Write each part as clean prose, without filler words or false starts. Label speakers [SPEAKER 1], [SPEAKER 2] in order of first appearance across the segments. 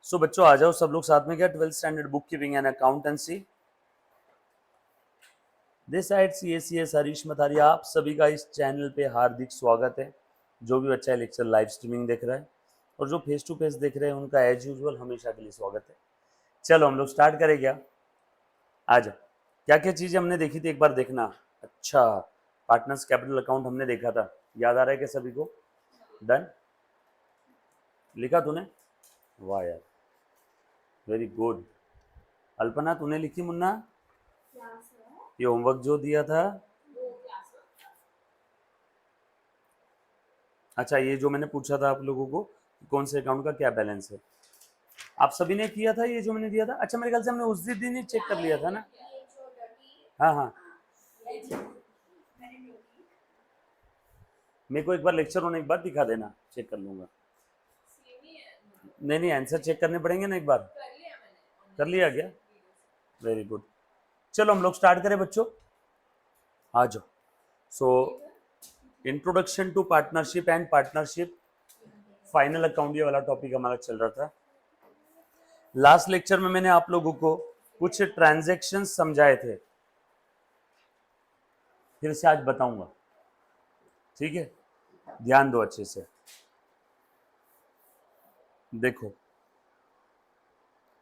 [SPEAKER 1] सो बच्चों आ जाओ सब लोग साथ में, क्या 12th standard book keeping and accountancy. This side CACS Harish Mathari, आप सभी का इस चैनल पे हार्दिक स्वागत है। जो भी बच्चा लेक्चर लाइव स्ट्रीमिंग देख रहा है और जो फेस टू फेस देख रहे हैं उनका एज यूजुअल हमेशा के लिए स्वागत है। चलो हम लोग स्टार्ट करें क्या? आ जाओ। क्या क्या चीजें हमने देखी थी एक बार देखना। अच्छा, पार्टनर्स कैपिटल अकाउंट हमने देखा था, याद आ रहा है क्या सभी को? डन, लिखा तूने? वाह यार, वेरी गुड। अल्पना तूने लिखी? मुन्ना ये होमवर्क जो दिया था, अच्छा ये जो मैंने पूछा था आप लोगों को कौन से अकाउंट का क्या बैलेंस है, आप सभी ने किया था ये जो मैंने दिया था? अच्छा मेरे ख्याल से हमने उस दिन ही चेक कर लिया था ना। हाँ हाँ, मेरे को एक बार लेक्चर होने के बाद दिखा देना, चेक कर लूंगा। नहीं आंसर चेक करने पड़ेंगे ना एक बार। कर लिया क्या? Very good. चलो हम लोग स्टार्ट करें बच्चों, आ जाओ। So introduction to partnership and partnership final account, ये वाला टॉपिक हमारा चल रहा था। लास्ट लेक्चर में मैंने आप लोगों को कुछ ट्रांजैक्शन समझाए थे, फिर से आज बताऊंगा, ठीक है? ध्यान दो अच्छे से। देखो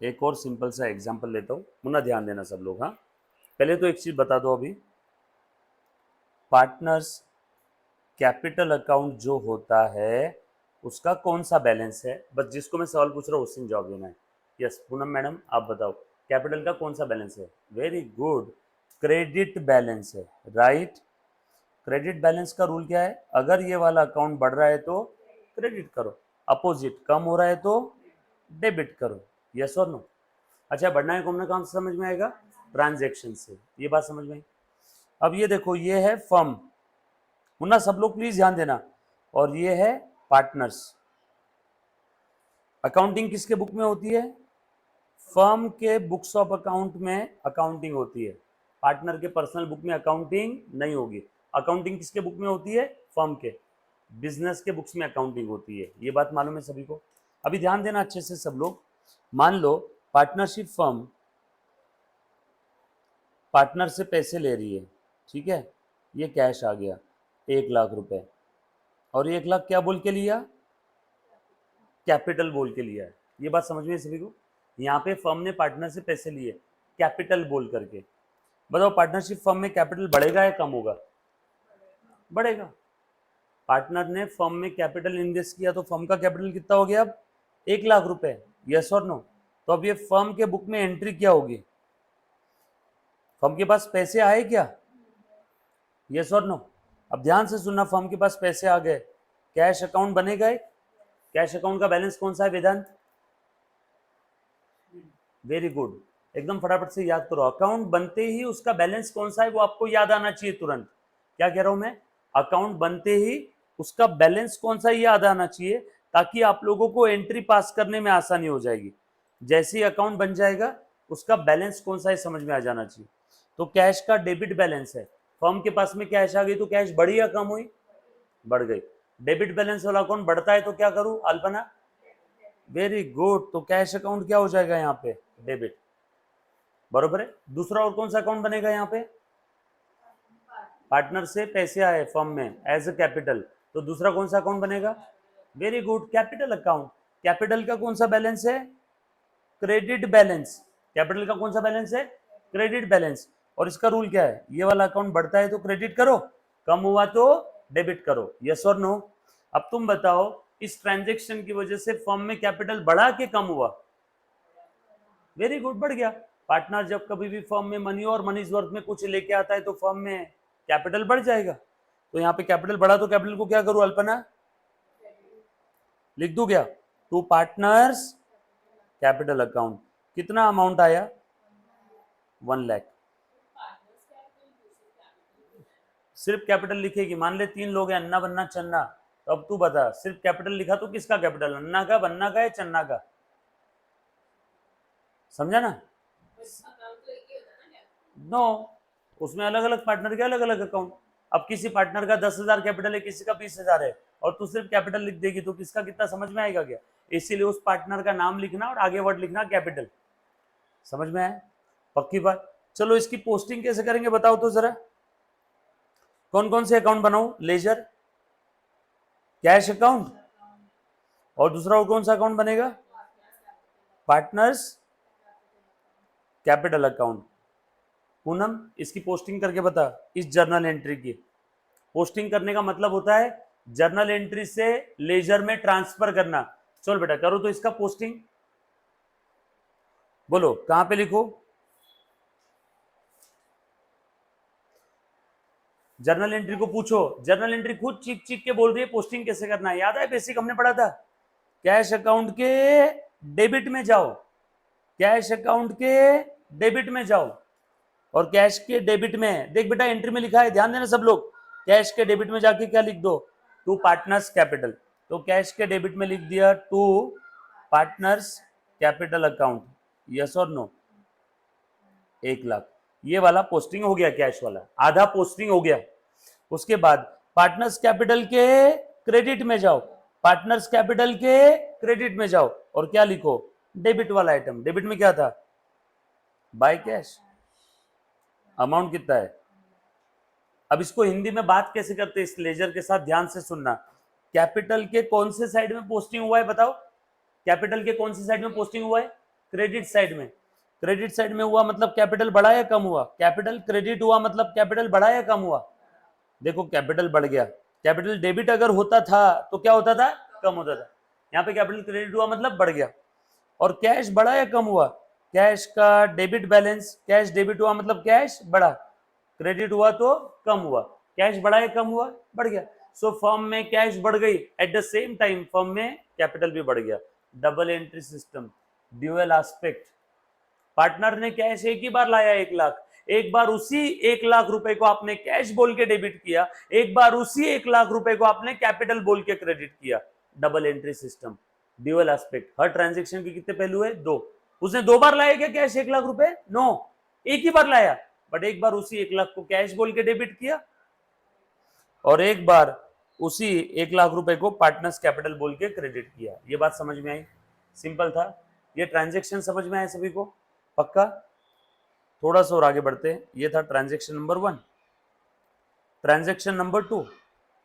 [SPEAKER 1] एक और सिंपल सा एग्जांपल लेता हूं, मुन्ना ध्यान देना सब लोग। हाँ, पहले तो एक चीज बता दो, अभी पार्टनर्स कैपिटल अकाउंट जो होता है उसका कौन सा बैलेंस है, बस जिसको मैं सवाल पूछ रहा हूँ उससे जवाब देना है। यस पूनम मैडम आप बताओ, कैपिटल का कौन सा बैलेंस है? वेरी गुड, क्रेडिट बैलेंस है, राइट। क्रेडिट बैलेंस का रूल क्या है? अगर ये वाला अकाउंट बढ़ रहा है तो क्रेडिट करो, अपोजिट कम हो रहा है तो डेबिट करो। यस और नो? अच्छा, बढ़ना है कम ना, कहाँ से समझ में आएगा? ट्रांजैक्शन से, ये बात समझ में आई। अब ये देखो, ये है फर्म, मुन्ना सब लोग प्लीज ध्यान देना, और ये है पार्टनर्स। अकाउंटिंग किसके बुक में होती है? फर्म के बुक्स ऑफ अकाउंट में अकाउंटिंग होती है, पार्टनर के पर्सनल बुक में अकाउंटिंग नहीं होगी। अकाउंटिंग किसके बुक में होती है? फर्म के, बिजनेस के बुक्स में अकाउंटिंग होती है। ये बात मालूम है सभी को? अभी ध्यान देना अच्छे से सब लोग। मान लो पार्टनरशिप फर्म पार्टनर से पैसे ले रही है, ठीक है? ये कैश आ गया 1 लाख रुपए, और 1 लाख क्या बोल के लिया? कैपिटल बोल के लिया है। ये बात समझ में सभी को? यहाँ पे फर्म ने पार्टनर से पैसे लिए कैपिटल बोल करके। बताओ पार्टनरशिप फर्म में कैपिटल बढ़ेगा या कम होगा? बढ़ेगा। पार्टनर ने फर्म में कैपिटल इन्वेस्ट किया तो फर्म का कैपिटल कितना हो गया अब? 1 लाख रुपए। यस और नो? तो अब ये फर्म के बुक में एंट्री क्या होगी? फर्म के पास पैसे आए क्या? यस और नो? अब ध्यान से सुनना, फर्म के पास पैसे आ गए, कैश अकाउंट बनेगा। कैश अकाउंट का बैलेंस कौन सा है वेदांत? वेरी गुड, एकदम फटाफट से याद करो। अकाउंट बनते ही उसका बैलेंस कौन सा है वो आपको याद आना चाहिए तुरंत। क्या कह रहा हूं मैं? अकाउंट बनते ही उसका बैलेंस कौन सा याद आना चाहिए, ताकि आप लोगों को एंट्री पास करने में आसानी हो जाएगी। जैसे ही अकाउंट बन जाएगा उसका बैलेंस कौन सा है समझ में आ जाना चाहिए। तो कैश का डेबिट बैलेंस है, फर्म के पास में कैश आ गई तो कैश बढ़ी या कम हुई? बढ़ गई। डेबिट बैलेंस वाला अकाउंट बढ़ता है तो क्या करूं अल्पना? वेरी गुड, तो कैश अकाउंट क्या हो जाएगा यहाँ पे? डेबिट, बरोबर है। दूसरा और कौन सा अकाउंट बनेगा यहाँ पे? पार्टनर से पैसे आए फर्म में एज अ कैपिटल, तो दूसरा कौन सा अकाउंट बनेगा? Very good, capital account. Capital का कौन सा बैलेंस है? Credit balance. कैपिटल का कौन सा बैलेंस है? Credit balance. और इसका रूल क्या है? ये वाला अकाउंट बढ़ता है तो क्रेडिट करो, कम हुआ तो डेबिट करो। यस और नो? अब तुम बताओ, इस ट्रांजेक्शन की वजह से फर्म में कैपिटल बढ़ा के कम हुआ? वेरी गुड, बढ़ गया। पार्टनर जब कभी भी फर्म में मनी और मनी वर्थ में कुछ लेके आता है तो फर्म में कैपिटल बढ़ जाएगा। तो यहाँ पे कैपिटल बढ़ा तो कैपिटल को क्या करूं अल्पना? लिख दूं क्या? To partners capital account. कितना अमाउंट आया? 1 लाख। सिर्फ कैपिटल लिखेगी, मान ले 3 लोग हैं, अन्ना बन्ना चन्ना, तो अब तू बता, सिर्फ कैपिटल लिखा तो किसका कैपिटल? अन्ना का, बन्ना का या चन्ना का? समझा ना? नो, उसमें अलग अलग पार्टनर के अलग अलग अकाउंट। अब किसी पार्टनर का 10,000 कैपिटल है, किसी का 20,000 है, और तू सिर्फ कैपिटल लिख देगी तो किसका कितना समझ में आएगा क्या? इसीलिए उस पार्टनर का नाम लिखना और आगे वर्ड लिखना कैपिटल। समझ में आया? पक्की बात। चलो इसकी पोस्टिंग कैसे करेंगे बताओ तो जरा। कौन कौन से अकाउंट बनाऊं? लेजर, कैश अकाउंट, और दूसरा और कौन सा अकाउंट बनेगा? Partners capital account. पूनम इसकी पोस्टिंग करके बता। इस जर्नल एंट्री की पोस्टिंग करने का मतलब होता है जर्नल एंट्री से लेजर में ट्रांसफर करना। चलो बेटा करो तो इसका पोस्टिंग। बोलो कहां पे लिखो? जर्नल एंट्री को पूछो। जर्नल एंट्री खुद चीख चीख के बोल रही है पोस्टिंग कैसे करना है। याद है बेसिक हमने पढ़ा था। कैश अकाउंट के डेबिट में जाओ, कैश अकाउंट के डेबिट में जाओ, और कैश के डेबिट में देख बेटा एंट्री में लिखा है, ध्यान देना सब लोग। कैश के डेबिट में जाके क्या लिख दो? To partners capital. तो कैश के डेबिट में लिख दिया to partners capital account. Yes और नो? 1,00,000। ये वाला पोस्टिंग हो गया, कैश वाला आधा पोस्टिंग हो गया। उसके बाद पार्टनर्स कैपिटल के क्रेडिट में जाओ, पार्टनर्स कैपिटल के क्रेडिट में जाओ और क्या लिखो? डेबिट वाला आइटम। डेबिट में क्या था? By cash. अमाउंट कितना है? अब इसको हिंदी में बात कैसे करते हैं इस लेजर के साथ, ध्यान से सुनना। कैपिटल के कौन से साइड में पोस्टिंग हुआ है बताओ? कैपिटल के कौन सी साइड में पोस्टिंग हुआ है? क्रेडिट साइड में। क्रेडिट साइड में हुआ मतलब कैपिटल बढ़ा या कम हुआ? कैपिटल क्रेडिट हुआ मतलब कैपिटल बढ़ा या कम हुआ? देखो कैपिटल बढ़ गया। कैपिटल डेबिट अगर होता था तो क्या होता था? कम होता था। यहाँ पे कैपिटल क्रेडिट हुआ मतलब बढ़ गया। और कैश बढ़ा या कम हुआ? कैश का डेबिट बैलेंस, कैश डेबिट हुआ मतलब कैश बढ़ा, क्रेडिट हुआ तो कम हुआ। कैश बढ़ा या कम हुआ? बढ़ गया। सो फर्म में कैश बढ़ गई, at the same time firm में कैपिटल भी बढ़ गया। Double entry system, dual aspect. Partner ने कैश एक ही बार लाया 1,00,000, एक बार उसी 1,00,000 रुपए को आपने कैश बोल के डेबिट किया, एक बार उसी 1,00,000 रुपए को आपने कैपिटल बोल के क्रेडिट किया। Double entry system, dual aspect. हर ट्रांजेक्शन के कितने पहलू है? 2। उसने 2 बार लाया क्या कैश 1,00,000 रुपए? नो, एक ही बार लाया, बट एक बार उसी 1,00,000 को कैश बोल के डेबिट किया और एक बार उसी 1,00,000 रुपए को पार्टनर्स कैपिटल बोल के क्रेडिट किया। ये बात समझ में आई? सिंपल था ये ट्रांजेक्शन, समझ में आया सभी को? पक्का? थोड़ा सा और आगे बढ़ते हैं। ये था ट्रांजेक्शन नंबर 1। ट्रांजेक्शन नंबर 2,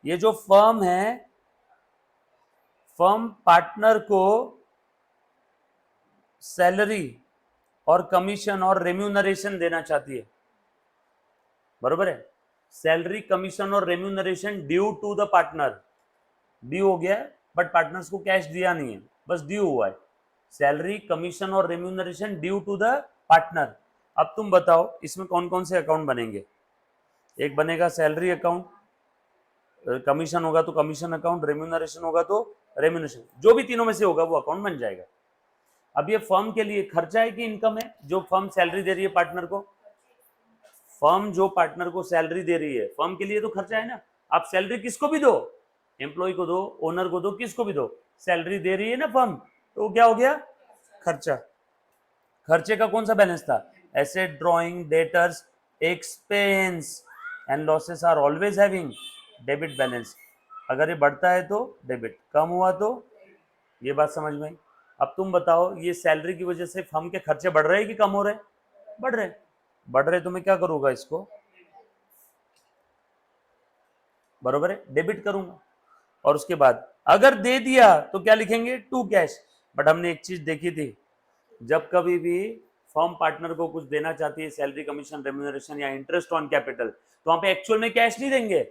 [SPEAKER 1] ये जो फर्म है, फर्म पार्टनर को सैलरी और कमीशन और रेम्यूनरेशन देना चाहती है। बरोबर है? सैलरी, कमीशन और remuneration due to the partner. Due हो गया है बट पार्टनर्स को कैश दिया नहीं है, बस ड्यू हुआ है। सैलरी, कमीशन और remuneration due to the partner. अब तुम बताओ इसमें कौन कौन से अकाउंट बनेंगे? एक बनेगा सैलरी अकाउंट, कमीशन होगा तो कमीशन अकाउंट, रेम्यूनरेशन होगा तो रेम्यूनरेशन, जो भी तीनों में से होगा वो अकाउंट बन जाएगा। अब ये फर्म के लिए खर्चा है कि इनकम है? जो फर्म सैलरी दे रही है पार्टनर को, फर्म जो पार्टनर को सैलरी दे रही है, फर्म के लिए तो खर्चा है ना। आप सैलरी किसको भी दो, एम्प्लॉय को दो, ओनर को दो, किसको भी दो, सैलरी दे रही है ना फर्म, तो क्या हो गया? खर्चा। खर्चे का कौन सा बैलेंस था? Asset, drawing, debtors, expense and losses are always having debit balance. अगर ये बढ़ता है तो डेबिट, कम हुआ तो, ये बात समझ में आई? अब तुम बताओ ये सैलरी की वजह से फर्म के खर्चे बढ़ रहे हैं कि कम हो रहे? बढ़ रहे। बढ़ रहे तो मैं क्या करूंगा? इसको बरोबर है डेबिट करूंगा। और उसके बाद अगर दे दिया तो क्या लिखेंगे? To cash. बट हमने एक चीज देखी थी, जब कभी भी फर्म पार्टनर को कुछ देना चाहती है, सैलरी, कमीशन, रेम्यूनरेशन या इंटरेस्ट ऑन कैपिटल, तो वहां पे एक्चुअल में कैश नहीं देंगे।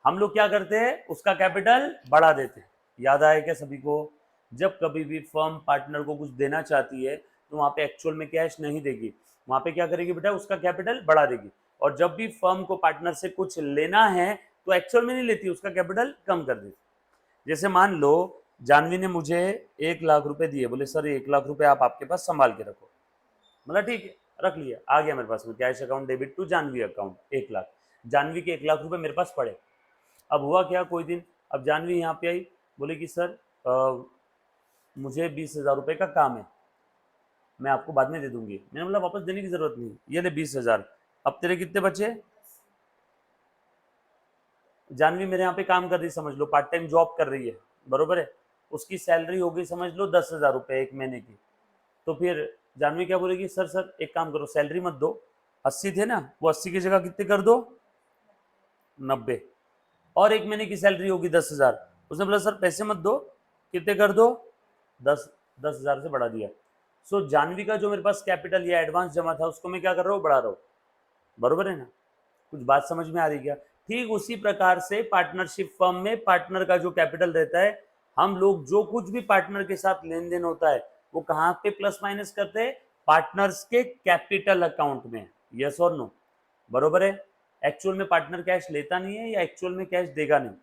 [SPEAKER 1] हम लोग क्या करते हैं? उसका कैपिटल बढ़ा देते हैं। याद आया क्या सभी को? जब कभी भी फर्म पार्टनर को कुछ देना चाहती है तो वहां पे एक्चुअल में कैश नहीं देगी, वहां पे क्या करेगी बेटा? उसका कैपिटल बढ़ा देगी। और जब भी फर्म को पार्टनर से कुछ लेना है तो एक्चुअल में नहीं लेती, उसका कैपिटल कम कर देती। जैसे मान लो जानवी ने मुझे 1,00,000 रुपए दिए, बोले सर 1,00,000 रुपए आप आपके पास संभाल के रखो। मतलब ठीक है, रख लिया, आ गया मेरे पास में cash account debit to Janvi account 1,00,000। Janvi के 1,00,000 रुपए मेरे पास पड़े। अब हुआ क्या, कोई दिन अब जानवी यहाँ पे आई, बोले कि सर मुझे 20,000 रुपए का काम है, मैं आपको बाद में दे दूंगी। मैंने बोला वापस देने की जरूरत नहीं, ये ले 20,000। अब तेरे कितने बचे? जानवी मेरे यहाँ पे काम कर रही, समझ लो पार्ट टाइम जॉब कर रही है, बरोबर है? उसकी सैलरी होगी समझ लो 10,000 रुपये एक महीने की। तो फिर जानवी क्या बोलेगी, सर एक काम करो, सैलरी मत दो, 80 थे ना, वो 80 की जगह कितने कर दो, 90, और एक महीने की सैलरी होगी 10,000। उसने बोला सर पैसे मत दो, कितने कर दो, 10,000 से बढ़ा दिया। सो जानवी का जो मेरे पास कैपिटल या एडवांस जमा था उसको मैं क्या कर रहा हूँ, बढ़ा रहा हूँ, बरोबर है ना। कुछ बात समझ में आ रही क्या। ठीक उसी प्रकार से पार्टनरशिप फर्म में पार्टनर का जो कैपिटल रहता है, हम लोग जो कुछ भी पार्टनर के साथ लेन देन होता है वो कहाँ पे प्लस माइनस करते हैं, पार्टनर्स के कैपिटल अकाउंट में। यस और नो, बरोबर है। एक्चुअल में पार्टनर कैश लेता नहीं है या एक्चुअल में कैश देगा नहीं,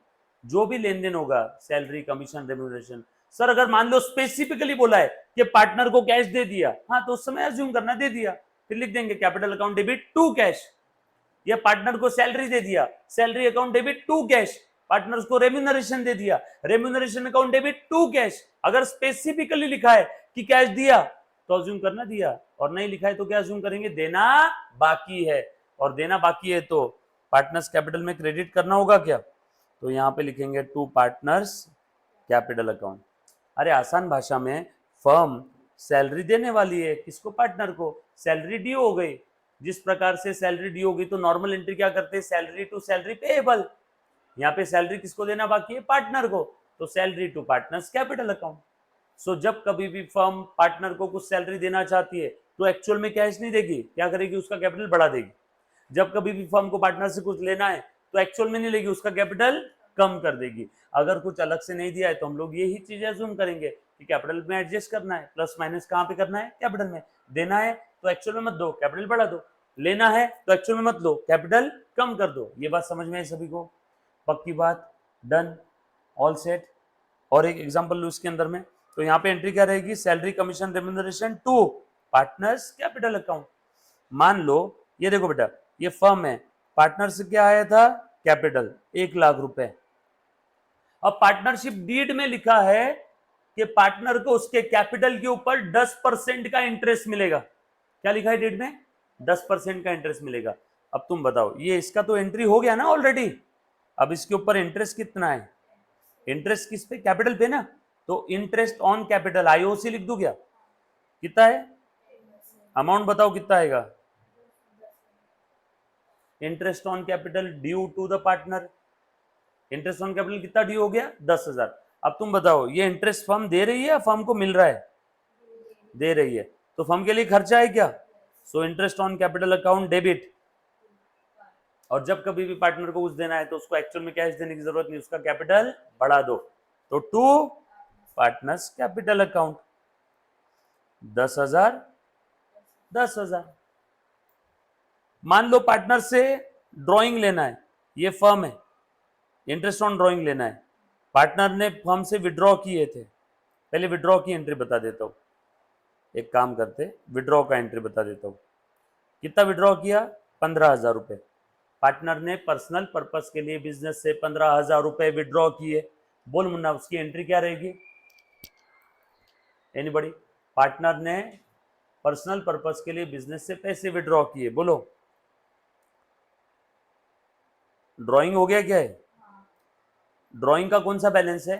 [SPEAKER 1] जो भी लेन देन होगा, सैलरी, कमीशन, रेम्यूनरेशन। सर अगर मान लो स्पेसिफिकली बोला है कि पार्टनर को कैश दे दिया, हाँ तो उस समय अज्यूम करना दे दिया, फिर लिख देंगे capital account debit to cash. या पार्टनर को सैलरी दे दिया, salary account debit to cash. Partners को रेम्यूनरेशन दे दिया, remuneration account debit to cash. अगर स्पेसिफिकली लिखा है कि कैश दिया तो अज्यूम करना दिया, और नहीं लिखा है तो क्या अज्यूम करेंगे, देना बाकी है। और देना बाकी है तो पार्टनर्स कैपिटल में क्रेडिट करना होगा क्या, तो यहां पे लिखेंगे टू पार्टनर्स कैपिटल अकाउंट। अरे आसान भाषा में, फर्म सैलरी देने वाली है किसको, पार्टनर को, सैलरी ड्यू हो गई। जिस प्रकार से सैलरी ड्यू होगी तो नॉर्मल एंट्री क्या करते हैं, सैलरी टू सैलरी पेएबल। यहाँ पे सैलरी किसको देना बाकी है, पार्टनर को, तो salary to partners capital account. So जब कभी भी फर्म पार्टनर को कुछ सैलरी देना चाहती है तो एक्चुअल में कैश नहीं देगी, क्या करेगी, उसका कैपिटल बढ़ा देगी। जब कभी भी फर्म को पार्टनर से कुछ लेना है तो एक्चुअल में नहीं लेगी, उसका कैपिटल कम कर देगी। अगर कुछ अलग से नहीं दिया है तो हम लोग यही चीज अज्यूम करेंगे कि कैपिटल में एडजस्ट करना है, प्लस माइनस कहाँ पे करना है, कैपिटल में। देना है तो एक्चुअल में मत दो, कैपिटल बढ़ा दो, लेना है तो एक्चुअल में मत लो, कैपिटल कम कर दो। ये बात समझ में है सभी को, पक्की बात, डन, ऑल सेट। और एक एग्जांपल लो इसके अंदर में, तो यहाँ पे एंट्री क्या रहेगी, salary, commission, remuneration to partners capital account. मान लो ये देखो बेटा, ये फर्म है, पार्टनर से क्या आया था, कैपिटल 1,00,000 रुपए। अब पार्टनरशिप डीड में लिखा है कि पार्टनर को उसके कैपिटल के ऊपर 10% का इंटरेस्ट मिलेगा। क्या लिखा है डीड में, 10% का इंटरेस्ट मिलेगा। अब तुम बताओ, ये इसका तो एंट्री हो गया ना ऑलरेडी, अब इसके ऊपर इंटरेस्ट कितना है, इंटरेस्ट किस पे, कैपिटल पे ना, तो इंटरेस्ट ऑन कैपिटल आईओसी लिख दूं क्या, कितना है, अमाउंट बताओ कितना आएगा, interest on capital due to the partner. Interest on capital कितना ड्यू हो गया, 10,000। अब तुम बताओ ये इंटरेस्ट फर्म दे रही है या फर्म को मिल रहा है, दे रही है, तो फर्म के लिए खर्चा है क्या, so interest on capital account debit. और जब कभी भी पार्टनर को कुछ देना है तो उसको एक्चुअल में कैश देने की जरूरत नहीं, उसका कैपिटल बढ़ा दो, तो टू पार्टनर्स कैपिटल अकाउंट 10,000 10,000। मान लो पार्टनर से ड्राइंग लेना है, ये फर्म है, इंटरेस्ट ऑन ड्राइंग लेना है, पार्टनर ने फर्म से विड्रॉ किए थे, पहले विड्रॉ की एंट्री बता देता हूं, एक काम करते विड्रॉ का एंट्री बता देता हूं। कितना विड्रॉ किया, 15,000 रुपए। पार्टनर ने पर्सनल पर्पस के लिए बिजनेस से 15,000 रुपए विड्रॉ किए। बोल मुन्ना उसकी एंट्री क्या रहेगी, एनीबॉडी, पार्टनर ने पर्सनल पर्पस के लिए बिजनेस से पैसे विड्रॉ किए, बोलो, ड्राइंग हो गया क्या है, ड्राइंग का कौन सा बैलेंस है,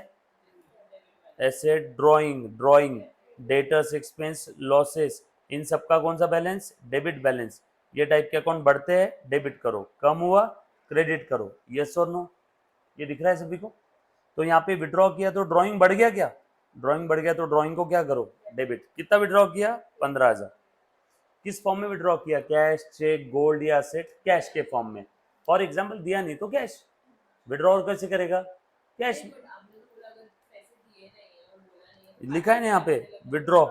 [SPEAKER 1] asset, drawing, debtors, expense, losses, इन सब का कौन सा बैलेंस, डेबिट बैलेंस। ये टाइप के अकाउंट बढ़ते हैं, डेबिट करो, कम हुआ क्रेडिट करो, यस और नो, ये दिख रहा है सभी को। तो यहाँ पे विड्रॉ किया तो ड्राइंग बढ़ गया क्या, ड्राइंग बढ़ गया तो ड्राइंग को क्या करो, डेबिट। कितना विड्रॉ किया, 15,000। किस फॉर्म में विड्रॉ किया, कैश, चेक, गोल्ड या एसेट, कैश के फॉर्म में। फॉर एग्जाम्पल दिया नहीं तो कैश, विड्रॉ कैसे करेगा, कैश, लिखा है ना यहाँ पे विड्रॉ,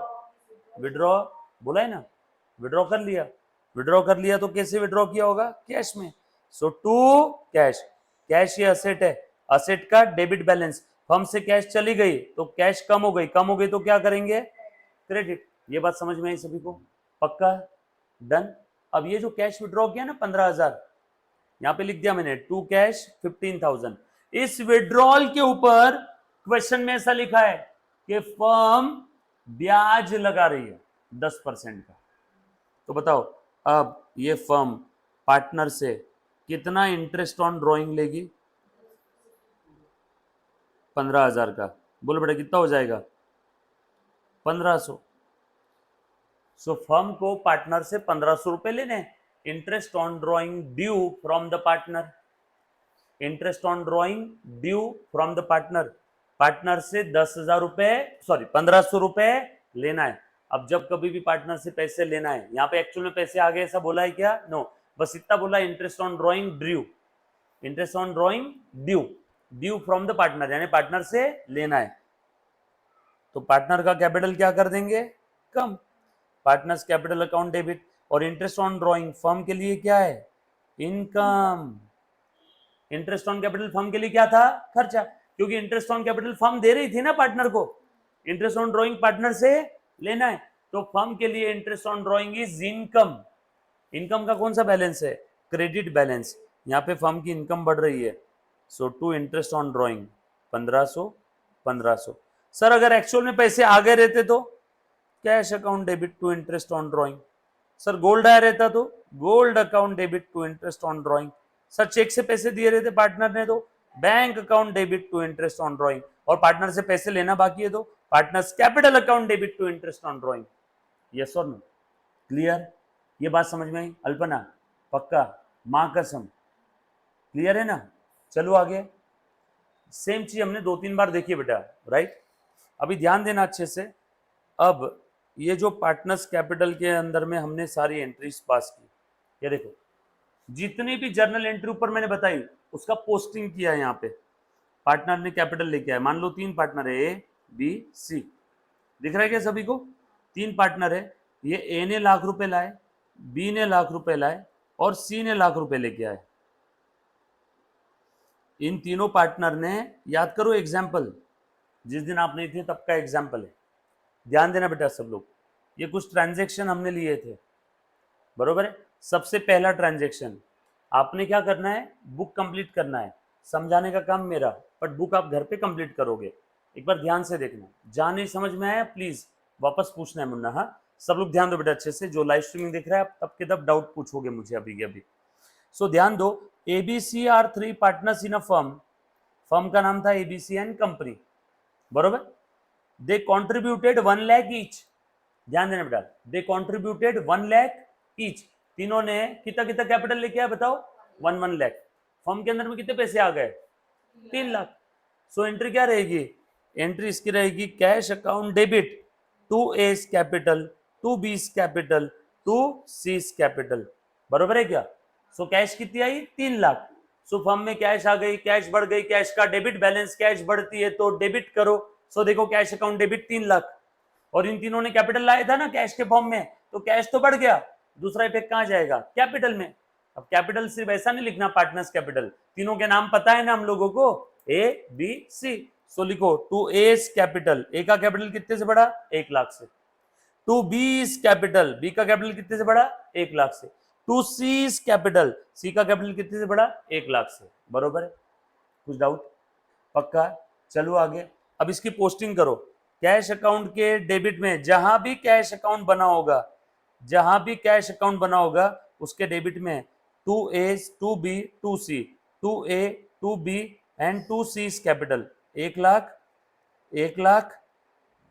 [SPEAKER 1] विड्रॉ बोला है ना, विड्रॉ कर लिया, विड्रॉ कर लिया तो कैसे विड्रॉ किया होगा, कैश में। सो टू कैश, कैश ये असेट है, असेट का डेबिट बैलेंस, फर्म से कैश चली गई तो कैश कम हो गई, कम हो गई तो क्या करेंगे, क्रेडिट। ये बात समझ में आई सभी को, पक्का, डन। अब ये जो कैश विड्रॉ किया ना 15,000, यहाँ पे लिख दिया मैंने टू कैश 15,000। इस विड्रॉल के ऊपर क्वेश्चन में ऐसा लिखा है कि फर्म ब्याज लगा रही है 10% का। तो बताओ अब ये फर्म पार्टनर से कितना इंटरेस्ट ऑन ड्राइंग लेगी, 15,000 का। बोलो बेटा कितना हो जाएगा 1500। सो फर्म को पार्टनर से 1500 रुपए लेने हैं। Interest on drawing due from the partner, interest on drawing due from the partner, partner से 10,000 रुपए, सॉरी 1500 रुपए लेना है। अब जब कभी भी पार्टनर से पैसे लेना है, यहाँ पे एक्चुअल में पैसे आ गए ऐसा बोला है क्या? नो, बस इतना बोला interest on drawing due, interest on drawing due, due from the partner, यानी पार्टनर से लेना है। तो पार्टनर का कैपिटल क्या कर देंगे? कम, पार्टनर्स कैपिटल अकाउंट डेबिट। और इंटरेस्ट ऑन ड्रॉइंग फर्म के लिए क्या है? Income. Interest on capital firm के लिए क्या था? खर्चा, क्योंकि इंटरेस्ट ऑन कैपिटल फर्म दे रही थी ना पार्टनर को, इंटरेस्ट ऑन ड्रॉइंग पार्टनर से लेना है, तो फर्म के लिए interest on drawing is income. Income का कौन सा बैलेंस है? Credit balance. यहाँ पे फर्म की इनकम बढ़ रही है, so to interest on drawing 1500। Sir अगर एक्चुअल में पैसे आ गए रहते तो cash account debit to interest on drawing. Sir gold आया रहता तो gold account debit to interest on drawing. Sir cheque से पैसे दिए रहते पार्टनर ने तो bank account debit to interest on drawing. और पार्टनर से पैसे लेना बाकी है तो partners capital account debit to interest on drawing. Yes और नो? क्लियर? ये बात समझ में आई? अल्पना पक्का? माँ कसम क्लियर है ना? चलो आगे। सेम चीज हमने 2-3 बार देखी बेटा, राइट? अभी ध्यान देना अच्छे से। अब ये जो पार्टनर्स कैपिटल के अंदर में हमने सारी एंट्रीज पास की, ये देखो जितनी भी जर्नल एंट्री ऊपर मैंने बताई उसका पोस्टिंग किया है। यहाँ पे पार्टनर ने कैपिटल लेके आया, मान लो 3 पार्टनर है ए बी सी, दिख रहा है क्या सभी को? 3 पार्टनर है, ये ए ने लाख रुपए लाए, बी ने लाख रुपए लाए और सी ने लाख रुपए लेके आए। इन तीनों पार्टनर ने, याद करो एग्जाम्पल, जिस दिन आप नहीं थे तब का एग्जाम्पल है, ध्यान देना बेटा सब लोग। ये कुछ ट्रांजैक्शन हमने लिए थे, बरोबर है? सबसे पहला ट्रांजैक्शन आपने क्या करना है? बुक कंप्लीट करना है। समझाने का काम मेरा, बट बुक आप घर पे कंप्लीट करोगे। एक बार ध्यान से देखना, जहां नहीं समझ में आया प्लीज वापस पूछना है मुन्ना। हाँ सब लोग ध्यान दो बेटा अच्छे से, जो लाइव स्ट्रीमिंग देख रहा है आप तब के तब डाउट पूछोगे मुझे अभी के अभी। सो ध्यान दो, ABC are 3 partners in a firm, firm का नाम था एबीसी एंड कंपनी, बरोबर? दे कॉन्ट्रीब्यूटेड 1 लाख ईच, ध्यान देना बेटा, दे कॉन्ट्रीब्यूटेड 1 लाख ईच। तीनों ने कितना कितना कैपिटल लेके आया बताओ? 1 लाख। फर्म के अंदर में कितने पैसे आ गए? 3 लाख। सो एंट्री क्या रहेगी? एंट्री इसकी रहेगी cash account debit to A's capital to B's capital to C's capital, बरोबर है क्या? सो कैश कितनी आई? 3 लाख। सो फर्म में कैश आ गई, कैश बढ़ गई, कैश का डेबिट बैलेंस, कैश बढ़ती है तो डेबिट करो। सो देखो कैश अकाउंट डेबिट 3 लाख, और इन तीनों ने कैपिटल लाया था ना कैश के फॉर्म में, तो कैश तो बढ़ गया, दूसरा इफेक्ट कहां जाएगा? कैपिटल में। अब कैपिटल सिर्फ ऐसा नहीं लिखना पार्टनर्स कैपिटल, तीनों के नाम पता है ना हम लोगों को, ए बी सी। सो लिखो टू एस कैपिटल, ए का कैपिटल कितने से बढ़ा? 1 लाख से। टू बीस कैपिटल, बी का कैपिटल कितने से बढ़ा? 1 लाख से। टू सीस कैपिटल, सी का कैपिटल कितने से बढ़ा? 1 लाख से, बरोबर है? कुछ डाउट? पक्का? चलो आगे। अब इसकी पोस्टिंग करो। कैश अकाउंट के डेबिट में जहां भी कैश अकाउंट बना होगा, जहां भी कैश अकाउंट बना होगा उसके डेबिट में 2A 2B 2C, 2A 2B and 2C capital 1 lakh 1 lakh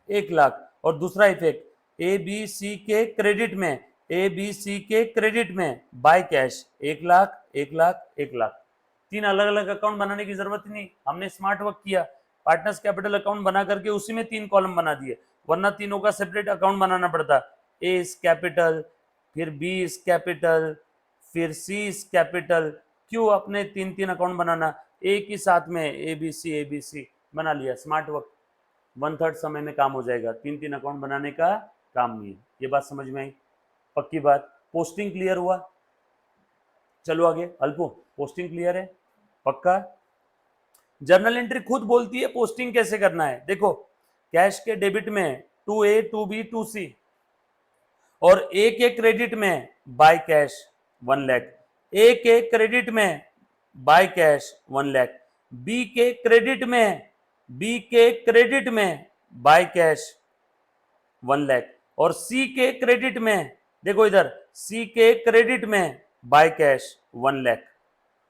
[SPEAKER 1] 1 lakh. और दूसरा इफेक्ट ए बी सी के क्रेडिट में, ए बी सी के क्रेडिट में बाय कैश 1 लाख 1 लाख 1 लाख। 3 अलग अलग अकाउंट बनाने की जरूरत नहीं, हमने स्मार्ट वर्क किया, पार्टनर्स कैपिटल अकाउंट बना करके उसी में 3 कॉलम बना दिए, वरना तीनों का सेपरेट अकाउंट बनाना पड़ता। ए इज कैपिटल, फिर बी इज कैपिटल, फिर सी इज कैपिटल। क्यों अपने 3-3 अकाउंट बनाना? एक ही साथ में ए बी सी बना लिया, स्मार्ट वर्क, 1/3 समय में काम हो जाएगा, 3-3 अकाउंट बनाने का काम नहीं है। ये बात समझ में आई? पक्की बात? पोस्टिंग क्लियर हुआ? चलो आगे। अल्पो पोस्टिंग क्लियर है? पक्का? जर्नल एंट्री खुद बोलती है पोस्टिंग कैसे करना है। देखो कैश के डेबिट में 2A 2B 2C, और ए के क्रेडिट में बाय कैश 1 लाख, ए के क्रेडिट में बाय कैश 1 लाख, बी के क्रेडिट में, बी के क्रेडिट में बाय कैश 1 लाख, और सी के क्रेडिट में, देखो इधर सी के क्रेडिट में बाय कैश 1 लाख।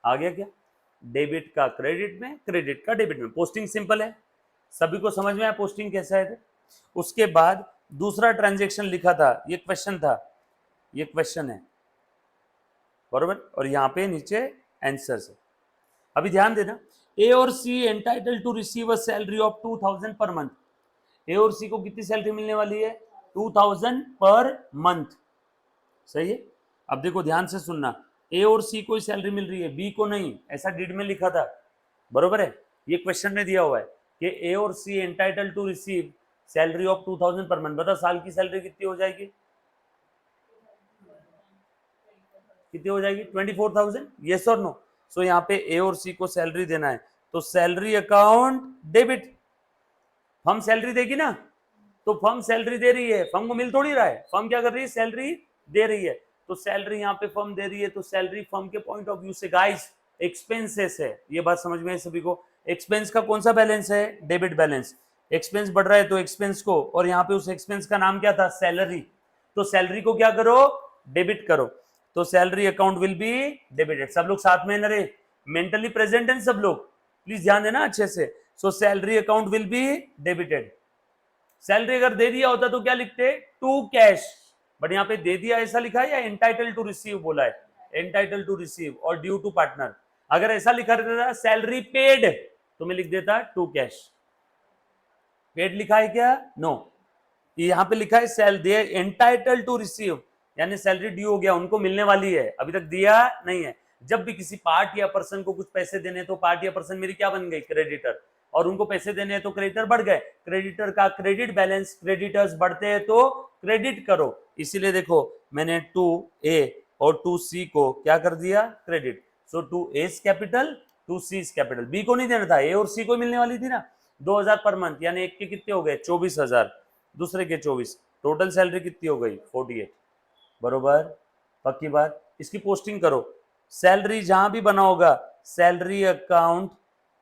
[SPEAKER 1] आ गया क्या? डेबिट का क्रेडिट में, क्रेडिट का डेबिट में। पोस्टिंग सिंपल है, सभी को समझ में आया पोस्टिंग कैसा है? उसके बाद दूसरा ट्रांजेक्शन लिखा था, ये क्वेश्चन था, ये क्वेश्चन है बरोबर, और यहाँ पे नीचे आंसर्स है। अभी ध्यान देना, ए और C entitled to receive a salary of 2000 per month. ए और सी को कितनी सैलरी मिलने वाली है? 2000 पर मंथ, सही है। अब देखो ध्यान से सुनना, ए और सी को सैलरी मिल रही है, बी को नहीं, ऐसा डीड में लिखा था, बरोबर है। ये क्वेश्चन में दिया हुआ है कि ए और C entitled to receive salary of 2000 per month. बताओ साल की सैलरी कितनी हो जाएगी? कितनी हो जाएगी? 24,000, यस और नो? सो यहाँ पे ए और सी को सैलरी देना है, तो salary account debit. Firm salary देगी ना, तो फर्म सैलरी दे रही है, फर्म को मिल थोड़ी रहा है, फर्म क्या कर रही है? सैलरी दे रही है, तो सैलरी यहाँ पे फर्म दे रही है, तो सैलरी फर्म के पॉइंट ऑफ व्यू से गाइस एक्सपेंसेस है। ये बात समझ में है सभी को? एक्सपेंस का कौन सा बैलेंस है? Debit balance. एक्सपेंस बढ़ रहा है तो एक्सपेंस को, और यहाँ पे उस एक्सपेंस का नाम क्या था? सैलरी। तो सैलरी को क्या करो? डेबिट करो, तो salary account will be debited. सब लोग साथ में न रहे, मेंटली प्रेजेंट हैं सब लोग, प्लीज ध्यान देना अच्छे से। सो salary account will be debited. Salary अगर दे दिया होता तो क्या लिखते? टू कैश, बट यहाँ पे दे दिया ऐसा लिखा है या एंटाइटल टू रिसीव बोला है? एंटाइटल टू रिसीव और ड्यू टू पार्टनर। अगर ऐसा लिखा रहता सैलरी पेड तो मैं लिख देता टू कैश। पेड लिखा है क्या? नो, यहाँ पे लिखा है सेल दे एंटाइटल टू रिसीव, यानी सैलरी ड्यू हो गया, उनको मिलने वाली है, अभी तक दिया नहीं है। जब भी किसी पार्ट या पर्सन को कुछ पैसे देने तो पार्ट या पर्सन मेरी क्या बन गई? क्रेडिटर, और उनको पैसे देने हैं तो क्रेडिटर बढ़ गए। क्रेडिटर का क्रेडिट बैलेंस, क्रेडिटर्स बढ़ते हैं तो क्रेडिट करो, इसीलिए देखो मैंने 2A और 2C को क्या कर दिया? Credit. So 2A capital, 2C capital. B को नहीं देना था, ए और सी को मिलने वाली थी ना। 2000 पर मंथ, यानी एक के कितने हो गए? 24,000, दूसरे के 24, टोटल सैलरी कितनी हो गई? 48, बरोबर, पक्की बात। इसकी पोस्टिंग करो, सैलरी जहां भी बना होगा सैलरी अकाउंट,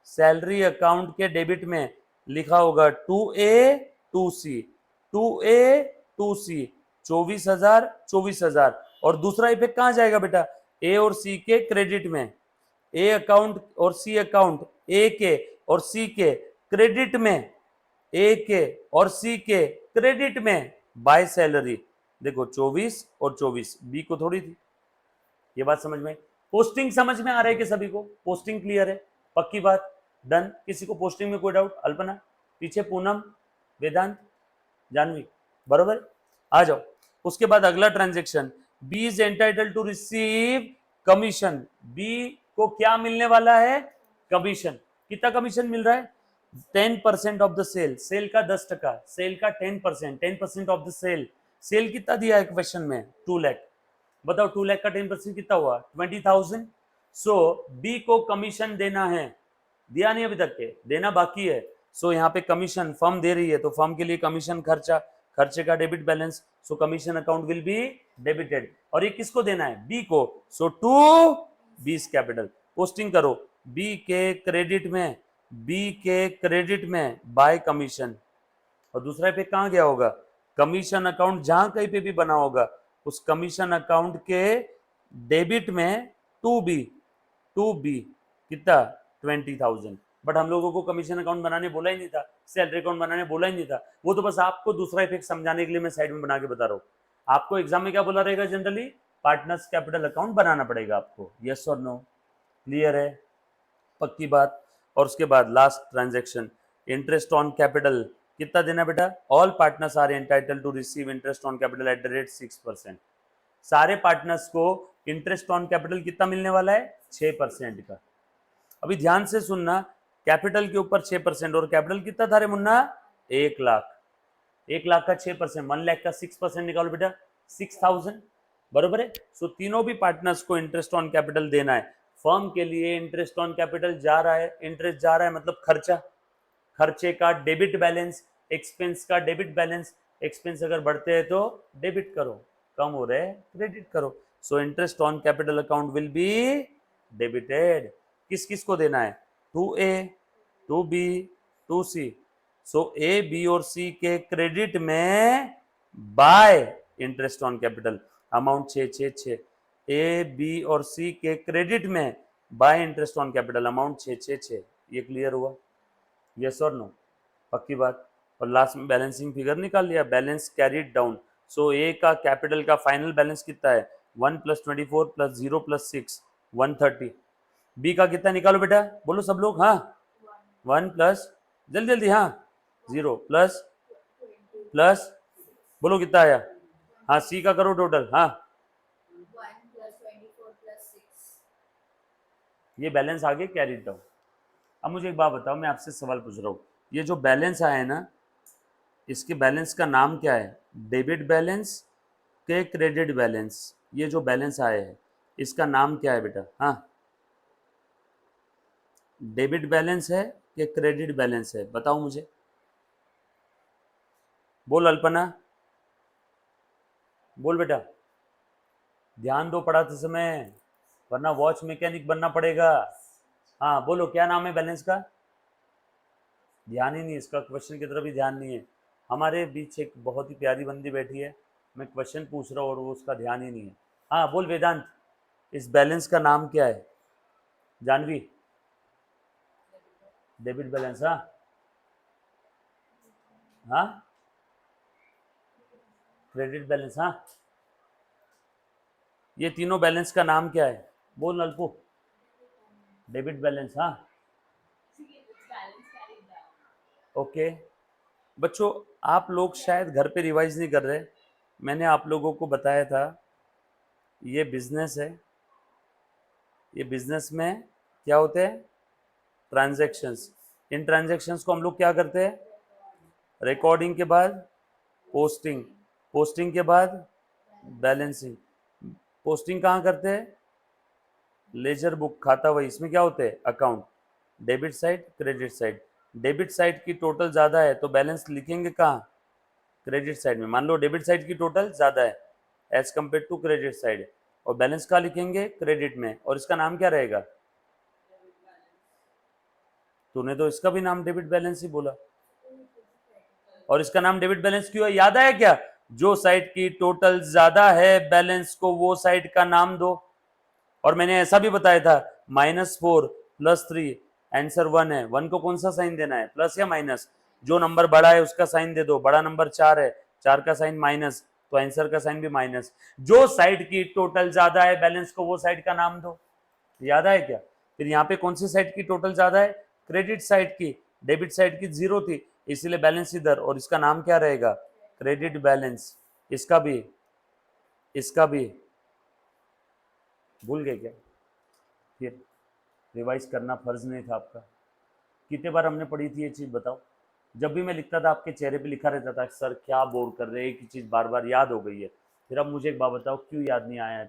[SPEAKER 1] सैलरी अकाउंट के डेबिट में लिखा होगा 2A 2C, 2A 2C, 24,000 24,000। और दूसरा इफेक्ट कहां जाएगा बेटा? ए और सी के क्रेडिट में, ए अकाउंट और सी अकाउंट, ए के और सी के क्रेडिट में, ए के और सी के क्रेडिट में बाय सैलरी। देखो 24 और 24, बी को थोड़ी थी। ये बात समझ में? पोस्टिंग समझ में आ रहा है कि सभी को? पोस्टिंग क्लियर है, पक्की बात, डन। किसी को पोस्टिंग में कोई डाउट? अल्पना पीछे, पूनम, वेदांत, जानवी, बरोबर, आ जाओ। उसके बाद अगला transaction, B is entitled to receive commission. B को क्या मिलने वाला है? कमीशन। कितना कमीशन मिल रहा है? 10% ऑफ द सेल, सेल का 10%, सेल का 10%, 10% ऑफ द सेल। सेल कितना दिया है क्वेश्चन में? 2 लाख। बताओ 2 लाख का 10% कितना हुआ? 20,000। सो बी को कमीशन देना है, दिया नहीं अभी तक के, देना बाकी है। सो यहाँ पे कमीशन फर्म दे रही है, तो फर्म के लिए कमीशन खर्चा, खर्चे का debit balance, so commission account will be debited. और ये किसको देना है? बी को, सो टू बी कैपिटल। पोस्टिंग करो, बी के क्रेडिट में, बी के क्रेडिट में बाय कमीशन। और दूसरा पे कहां गया होगा? कमीशन अकाउंट जहां कहीं पे भी बना होगा उस कमीशन अकाउंट के डेबिट में टू बी कितना? 20,000। बट हम लोगों को कमीशन अकाउंट बनाने बोला ही नहीं था, सैलरी अकाउंट बनाने बोला ही नहीं था। वो तो बस आपको दूसरा इफेक्ट समझाने के लिए मैं साइड में बना के बता रहा हूँ। आपको एग्जाम में क्या बोला रहेगा? जनरली पार्टनर्स कैपिटल अकाउंट बनाना पड़ेगा आपको, यस और नो? क्लियर है, पक्की बात। और उसके बाद last transaction, interest on capital कितना देना बेटा? All partners are entitled to receive interest on capital at the rate 6%। सारे पार्टनर्स को इंटरेस्ट ऑन कैपिटल कितना मिलने वाला है? 6% का। अभी ध्यान से सुनना, कैपिटल के ऊपर 6%, और कैपिटल कितना था रे मुन्ना? 1 लाख। 1 लाख का 6%, 1 लाख का 6% निकालो बेटा, 6,000, बरोबर है। सो तीनों भी पार्टनर्स को इंटरेस्ट ऑन कैपिटल देना है। फर्म के लिए इंटरेस्ट ऑन कैपिटल जा रहा है, इंटरेस्ट जा रहा है मतलब खर्चा, खर्चे का डेबिट बैलेंस, एक्सपेंस का डेबिट बैलेंस। एक्सपेंस अगर बढ़ते हैं तो डेबिट करो, कम हो रहे हैं क्रेडिट करो। So interest on capital account will be debited. किस किस को देना है? 2A 2B 2C। सो ए, बी और सी के क्रेडिट में by interest on capital amount 666। A, B और सी के क्रेडिट में by interest on capital amount 666। ये क्लियर हुआ? यस और नो? पक्की बात। और लास्ट में बैलेंसिंग फिगर निकाल लिया, बैलेंस कैरीड डाउन। सो ए का कैपिटल का फाइनल बैलेंस कितना है, 1 + 24 + 0 + 6 130। बी का कितना निकालो बेटा, बोलो सब लोग, हाँ 1 प्लस, जल्दी जल्दी, हाँ 0 प्लस बोलो कितना आया, हाँ सी का करो टोटल, हाँ ये बैलेंस आगे कैरीड डाउन। अब मुझे एक बात बताओ, मैं आपसे सवाल पूछ रहा हूँ, ये जो बैलेंस आया है ना, इसके बैलेंस का नाम क्या है, डेबिट बैलेंस के क्रेडिट बैलेंस, ये जो बैलेंस आया है इसका नाम क्या है बेटा, हाँ डेबिट बैलेंस है कि क्रेडिट बैलेंस है, बताओ मुझे, बोल अल्पना, बोल बेटा, ध्यान दो पढ़ाते समय, वरना वॉच मैकेनिक बनना पड़ेगा। हाँ बोलो क्या नाम है बैलेंस का, ध्यान ही नहीं, इसका क्वेश्चन की तरफ भी ध्यान नहीं है। हमारे बीच एक बहुत ही प्यारी बंदी बैठी है, मैं क्वेश्चन पूछ रहा हूँ और वो उसका ध्यान ही नहीं है। हाँ बोल वेदांत, इस बैलेंस का नाम क्या है, जानवी, डेबिट बैलेंस, हाँ हाँ क्रेडिट बैलेंस, हाँ ये तीनों बैलेंस का नाम क्या है, बोल अल्पू, डेबिट बैलेंस, हाँ ओके। बच्चों आप लोग शायद घर पे रिवाइज नहीं कर रहे, मैंने आप लोगों को बताया था ये बिजनेस है, ये बिजनेस में क्या होते हैं, ट्रांजैक्शंस, इन ट्रांजैक्शंस को हम लोग क्या करते हैं, रिकॉर्डिंग के बाद पोस्टिंग, पोस्टिंग के बाद बैलेंसिंग, पोस्टिंग कहाँ करते हैं, लेजर बुक खाता वही, इसमें क्या होते हैं account, debit side credit side, debit side की टोटल ज़्यादा है तो बैलेंस लिखेंगे कहाँ, क्रेडिट साइड में। मान लो डेबिट साइड की टोटल ज़्यादा है as compared to credit side, और बैलेंस कहाँ लिखेंगे, क्रेडिट में, और इसका नाम क्या रहेगा, तूने तो इसका भी नाम डेबिट बैलेंस ही बोला, और इसका नाम डेबिट बैलेंस क्यों है, याद आया क्या, जो साइड की टोटल ज्यादा है बैलेंस को वो साइड का नाम दो। और मैंने ऐसा भी बताया था, -4 + 3 आंसर 1 है, 1 को कौन सा साइन देना है, प्लस या माइनस, जो नंबर बड़ा है उसका साइन दे दो, बड़ा नंबर 4 है, 4 का साइन माइनस, तो आंसर का साइन भी माइनस, जो साइड की टोटल ज्यादा है बैलेंस को वो साइड का नाम दो, याद आया क्या। फिर यहाँ पे कौन सी साइड की टोटल ज्यादा है, क्रेडिट साइड की, डेबिट साइड की 0 थी, इसीलिए बैलेंस इधर, और इसका नाम क्या रहेगा, क्रेडिट बैलेंस, इसका भी भूल गए क्या, फिर रिवाइज करना फर्ज नहीं था आपका, कितने बार हमने पढ़ी थी ये चीज़ बताओ, जब भी मैं लिखता था आपके चेहरे पे लिखा रहता था सर क्या बोर कर रहे हैं, एक ही चीज़ बार बार याद हो गई है। फिर अब मुझे एक बात बताओ क्यों याद नहीं आया आज,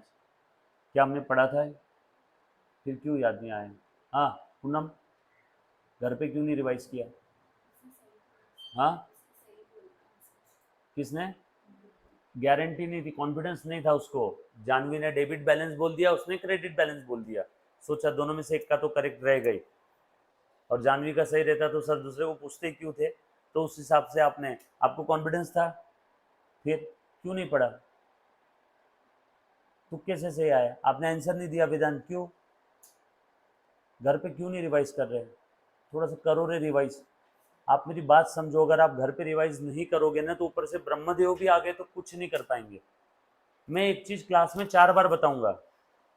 [SPEAKER 1] क्या हमने पढ़ा था, फिर क्यों याद नहीं आया, हाँ पूनम, घर पे क्यों नहीं रिवाइज किया, हाँ किसने, गारंटी नहीं थी, कॉन्फिडेंस नहीं था उसको, जानवी ने डेबिट बैलेंस बोल दिया, उसने क्रेडिट बैलेंस बोल दिया, सोचा दोनों में से एक का तो करेक्ट रह गई, और जानवी का सही रहता तो सर दूसरे को पूछते क्यों थे, तो उस हिसाब से आपने, आपको कॉन्फिडेंस था, फिर क्यों नहीं पढ़ा, तुक्के से सही आया, आपने आंसर नहीं दिया वेदांत, क्यों, घर पे क्यों नहीं रिवाइज कर रहे, थोड़ा सा करो रे रिवाइज, आप मेरी बात समझो, अगर आप घर पे रिवाइज नहीं करोगे ना तो ऊपर से ब्रह्मदेव भी आ गए तो कुछ नहीं कर पाएंगे। मैं एक चीज क्लास में 4 बार बताऊंगा,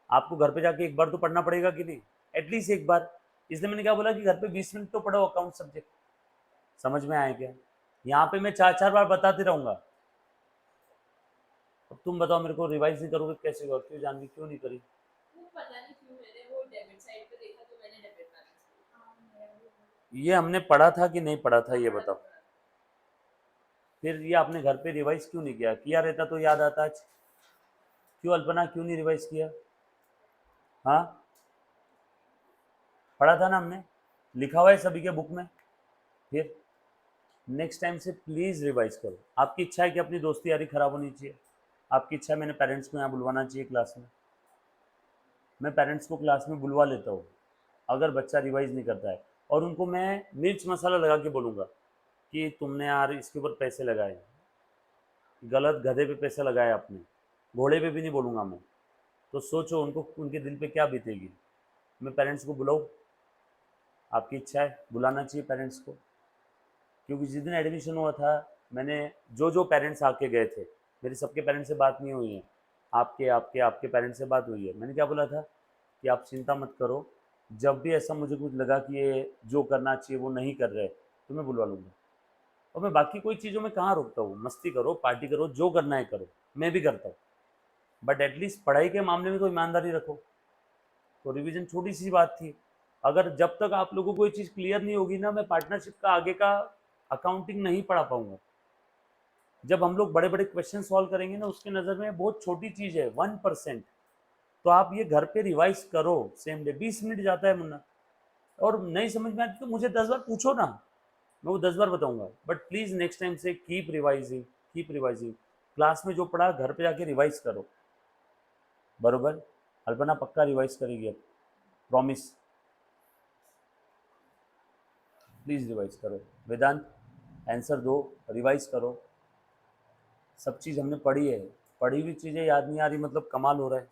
[SPEAKER 1] आपको घर पे जाके एक बार तो पढ़ना पड़ेगा कि नहीं, एटलीस्ट एक बार, इसलिए मैंने क्या बोला कि घर पे 20 मिनट तो पढ़ो अकाउंट सब्जेक्ट, समझ में आया क्या, यहाँ पे मैं 4 4 बार बताते रहूंगा। अब तुम बताओ मेरे को, रिवाइज नहीं करोगे कैसे होगा, क्यों जानवी क्यों नहीं करी, ये हमने पढ़ा था कि नहीं पढ़ा था ये बताओ, फिर ये आपने घर पे रिवाइज क्यों नहीं किया, किया रहता तो याद आता आज, क्यों अल्पना क्यों नहीं रिवाइज किया, हाँ पढ़ा था ना हमने, लिखा हुआ है सभी के बुक में, फिर नेक्स्ट टाइम से प्लीज़ रिवाइज करो, आपकी इच्छा है कि अपनी दोस्ती यारी खराब होनी चाहिए, आपकी इच्छा है मैंने पेरेंट्स को यहाँ बुलवाना चाहिए क्लास में, मैं पेरेंट्स को क्लास में बुलवा लेता हूँ अगर बच्चा रिवाइज नहीं करता है, और उनको मैं मिर्च मसाला लगा के बोलूँगा कि तुमने यार इसके ऊपर पैसे लगाए, गलत गधे पे पैसा लगाया आपने, घोड़े पे भी नहीं बोलूँगा मैं, तो सोचो उनको उनके दिल पे क्या बीतेगी, मैं पेरेंट्स को बुलाऊँ, आपकी इच्छा है बुलाना चाहिए पेरेंट्स को, क्योंकि जिस दिन एडमिशन हुआ था मैंने जो जो पेरेंट्स आके गए थे, मेरी सबके पेरेंट्स से बात नहीं हुई है, आपके आपके आपके पेरेंट्स से बात हुई है। मैंने क्या बोला था कि आप चिंता मत करो, जब भी ऐसा मुझे कुछ लगा कि ये जो करना चाहिए वो नहीं कर रहे तो मैं बुलवा लूँगा। और मैं बाकी कोई चीज़ों में कहाँ रोकता हूँ, मस्ती करो, पार्टी करो, जो करना है करो, मैं भी करता हूँ, बट एटलीस्ट पढ़ाई के मामले में तो ईमानदारी रखो। तो रिवीजन छोटी सी बात थी। अगर जब तक आप लोगों को ये चीज़ क्लियर नहीं होगी ना, मैं पार्टनरशिप का आगे का अकाउंटिंग नहीं पढ़ा पाऊंगा। जब हम लोग बड़े बड़े क्वेश्चन सॉल्व करेंगे ना, उसके नज़र में बहुत छोटी चीज़ है, 1%। तो आप ये घर पे रिवाइज करो, सेम डे 20 मिनट जाता है मुन्ना। और नहीं समझ में आती तो मुझे 10 बार पूछो ना, मैं वो 10 बार बताऊंगा। बट प्लीज़ नेक्स्ट टाइम से keep revising, keep revising. Class में जो पढ़ा घर पे जाके रिवाइज करो, बरोबर। अल्पना पक्का रिवाइज करेगी अब, प्रॉमिस। प्लीज़ रिवाइज करो। वेदांत आंसर दो, रिवाइज करो। सब चीज़ हमने पढ़ी है, पढ़ी हुई चीज़ें याद नहीं आ रही, मतलब कमाल हो रहा है।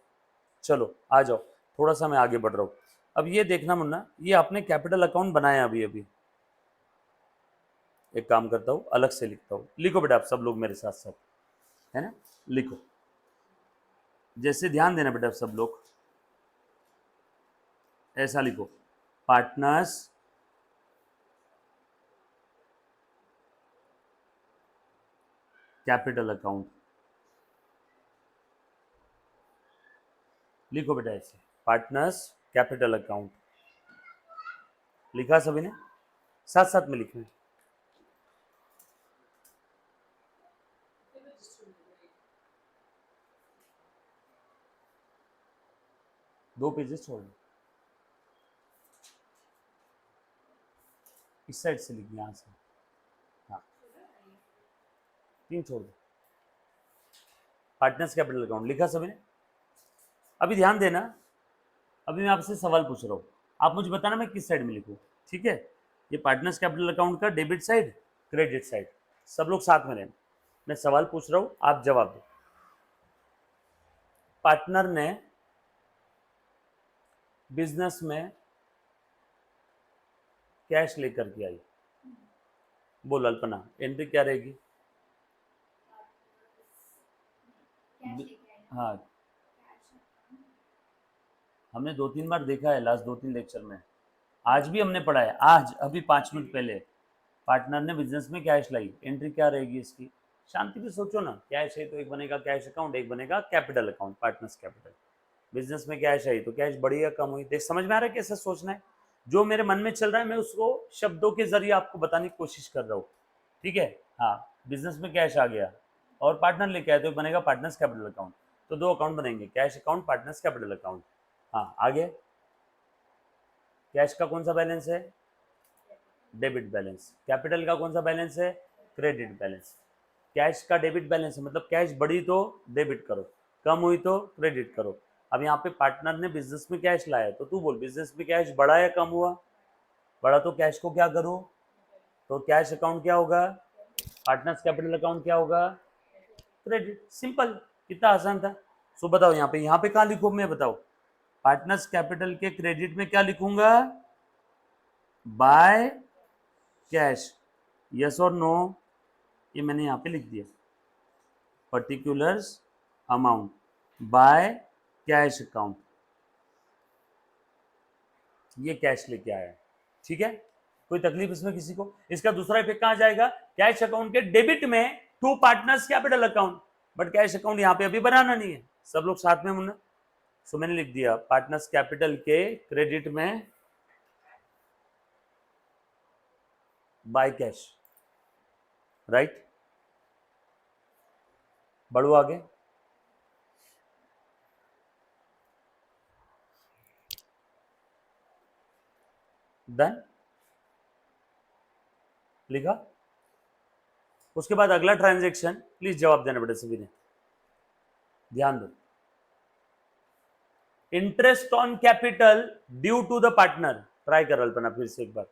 [SPEAKER 1] चलो आ जाओ, थोड़ा सा मैं आगे बढ़ रहा हूँ। अब ये देखना मुन्ना, ये आपने कैपिटल अकाउंट बनाया अभी अभी। एक काम करता हूँ, अलग से लिखता हूँ। लिखो बेटा आप सब लोग मेरे साथ साथ, है ना, लिखो। जैसे ध्यान देना बेटा सब लोग, ऐसा लिखो, पार्टनर्स कैपिटल अकाउंट। लिखो बेटा ऐसे, पार्टनर्स कैपिटल अकाउंट। लिखा सभी ने? साथ साथ में लिखना है। दो पेजेस छोड़ दो, इस साइड से लिखना, यहाँ से। हाँ, 3 छोड़ दो। पार्टनर्स कैपिटल अकाउंट लिखा सभी ने? अभी ध्यान देना, अभी मैं आपसे सवाल पूछ रहा हूँ, आप मुझे बताना मैं किस साइड में लिखूँ, ठीक है? ये पार्टनर्स कैपिटल अकाउंट का डेबिट साइड, क्रेडिट साइड, सब लोग साथ में रहना। मैं सवाल पूछ रहा हूँ, आप जवाब दो। पार्टनर ने बिजनेस में कैश लेकर के आई, बोल अल्पना, एंट्री क्या रहेगी? हाँ, हमने 2-3 बार देखा है लास्ट 2-3 लेक्चर में, आज भी हमने पढ़ा है, आज अभी 5 मिनट पहले। पार्टनर ने बिजनेस में कैश लाई, एंट्री क्या रहेगी इसकी? शांति से सोचो ना, कैश है तो एक बनेगा कैश अकाउंट, एक बनेगा capital account, partners capital. Business में कैश आई तो कैश बढ़ी या कम हुई, देख समझ में आ रहा है कैसे सोचना है? जो मेरे मन में चल रहा है मैं उसको शब्दों के जरिए आपको बताने की कोशिश कर रहा हूँ, ठीक है? हाँ, बिजनेस में कैश आ गया और पार्टनर लेके आए तो बनेगा पार्टनर्स कैपिटल अकाउंट। तो 2 अकाउंट बनेंगे, cash account, partners capital account. हाँ आगे, कैश का कौन सा बैलेंस है? Debit balance. कैपिटल का कौन सा बैलेंस है? Credit balance. कैश का डेबिट बैलेंस है, मतलब कैश बढ़ी तो डेबिट करो, कम हुई तो क्रेडिट करो। अब यहाँ पे पार्टनर ने बिजनेस में कैश लाया, तो तू बोल बिजनेस में कैश बढ़ा या कम हुआ? बढ़ा तो कैश को क्या करूँ? तो कैश अकाउंट क्या होगा? पार्टनर्स कैपिटल अकाउंट क्या होगा? क्रेडिट। सिंपल, कितना आसान था। सो बताओ यहाँ पे कहाँ लिखूँ मैं, बताओ। पार्टनर्स कैपिटल के क्रेडिट में क्या लिखूंगा? बाय कैश, यस और नो? ये मैंने यहाँ पे लिख दिया, particulars amount by cash account, ये कैश लेके आया है, ठीक है? कोई तकलीफ इसमें किसी को? इसका दूसरा इफेक्ट कहाँ जाएगा? कैश अकाउंट के डेबिट में to partners capital account, but cash account यहाँ पे अभी बनाना नहीं है। सब लोग साथ में मुन्ना, सो मैंने लिख दिया पार्टनर्स कैपिटल के क्रेडिट में बाय कैश, राइट? बढ़ो आगे। डन, लिखा? उसके बाद अगला ट्रांजैक्शन, प्लीज जवाब देना बेटा सभी ने, ध्यान दो। Interest on capital due to the partner, try कर अल्पना फिर से एक बार।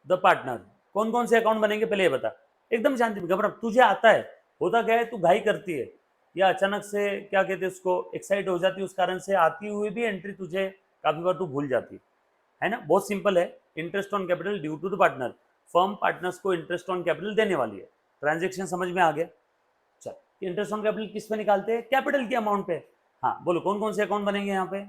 [SPEAKER 1] द पार्टनर, कौन कौन से अकाउंट बनेंगे पहले ये बता, एकदम शांति में, घबरा, तुझे आता है। होता क्या है, तू घाई करती है या अचानक से क्या कहते हैं उसको, एक्साइट हो जाती है, उस कारण से आती हुई भी एंट्री तुझे काफी बार तू भूल जाती है ना? बहुत सिंपल है, interest on capital due to the partner, firm partners को इंटरेस्ट ऑन कैपिटल देने वाली है। ट्रांजेक्शन समझ में आ गया। चल, इंटरेस्ट ऑन कैपिटल किस पे निकालते हैं? कैपिटल के अमाउंट पे। हाँ बोलो कौन कौन से अकाउंट बनेंगे यहाँ पे?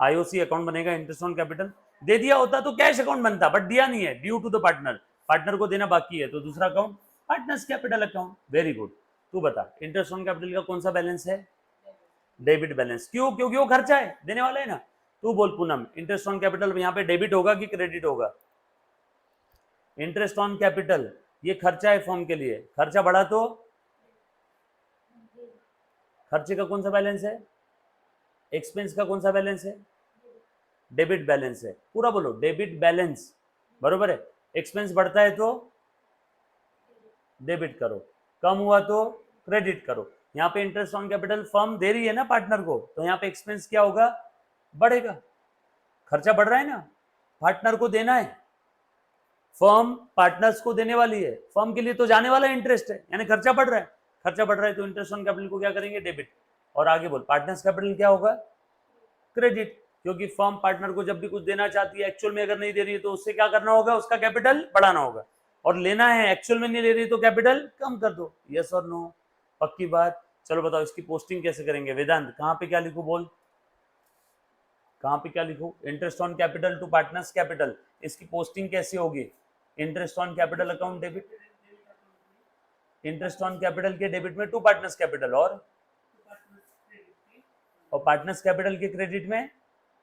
[SPEAKER 1] आईओसी अकाउंट बनेगा इंटरेस्ट ऑन कैपिटल। दे दिया होता तो कैश अकाउंट बनता, बट दिया नहीं है, due to the partner, partner को देना बाकी है, तो दूसरा account partners capital account. Very good. तू बता इंटरेस्ट ऑन कैपिटल का कौन सा बैलेंस है? Debit balance. क्यों? क्योंकि वो खर्चा है, देने वाला है ना। तू बोल पूनम, इंटरेस्ट ऑन कैपिटल यहाँ पे डेबिट होगा कि क्रेडिट होगा? इंटरेस्ट ऑन कैपिटल ये खर्चा है फर्म के लिए, खर्चा बढ़ा तो खर्चे का कौन सा बैलेंस है? एक्सपेंस का कौन सा बैलेंस है? डेबिट बैलेंस है। पूरा बोलो, डेबिट बैलेंस, बरोबर है। एक्सपेंस बढ़ता है तो डेबिट करो, कम हुआ तो क्रेडिट करो। यहाँ पे इंटरेस्ट ऑन कैपिटल फर्म दे रही है ना पार्टनर को, तो यहाँ पे एक्सपेंस क्या होगा? बढ़ेगा। खर्चा बढ़ रहा है ना, पार्टनर को देना है, फर्म पार्टनर्स को देने वाली है, फर्म के लिए तो जाने वाला इंटरेस्ट है, यानी खर्चा बढ़ रहा है। खर्चा बढ़ रहा है तो इंटरेस्ट ऑन कैपिटल को क्या करेंगे? डेबिट। और आगे बोल, पार्टनर्स कैपिटल क्या होगा? क्रेडिट, क्योंकि फर्म पार्टनर को जब भी कुछ देना चाहती है, एक्चुअल में अगर नहीं दे रही है तो उससे क्या करना होगा? उसका कैपिटल बढ़ाना होगा। और लेना है, एक्चुअल में नहीं ले रही तो कैपिटल कम कर दो। यस और नो? पक्की बात। चलो बताओ इसकी पोस्टिंग कैसे करेंगे? वेदांत कहाँ पे क्या लिखूं? बोल कहाँ पे क्या लिखूं? Interest on capital to partners capital, इसकी पोस्टिंग कैसे होगी? Interest on capital account debit, interest on capital के डेबिट में टू पार्टनर्स कैपिटल, और पार्टनर्स कैपिटल के क्रेडिट में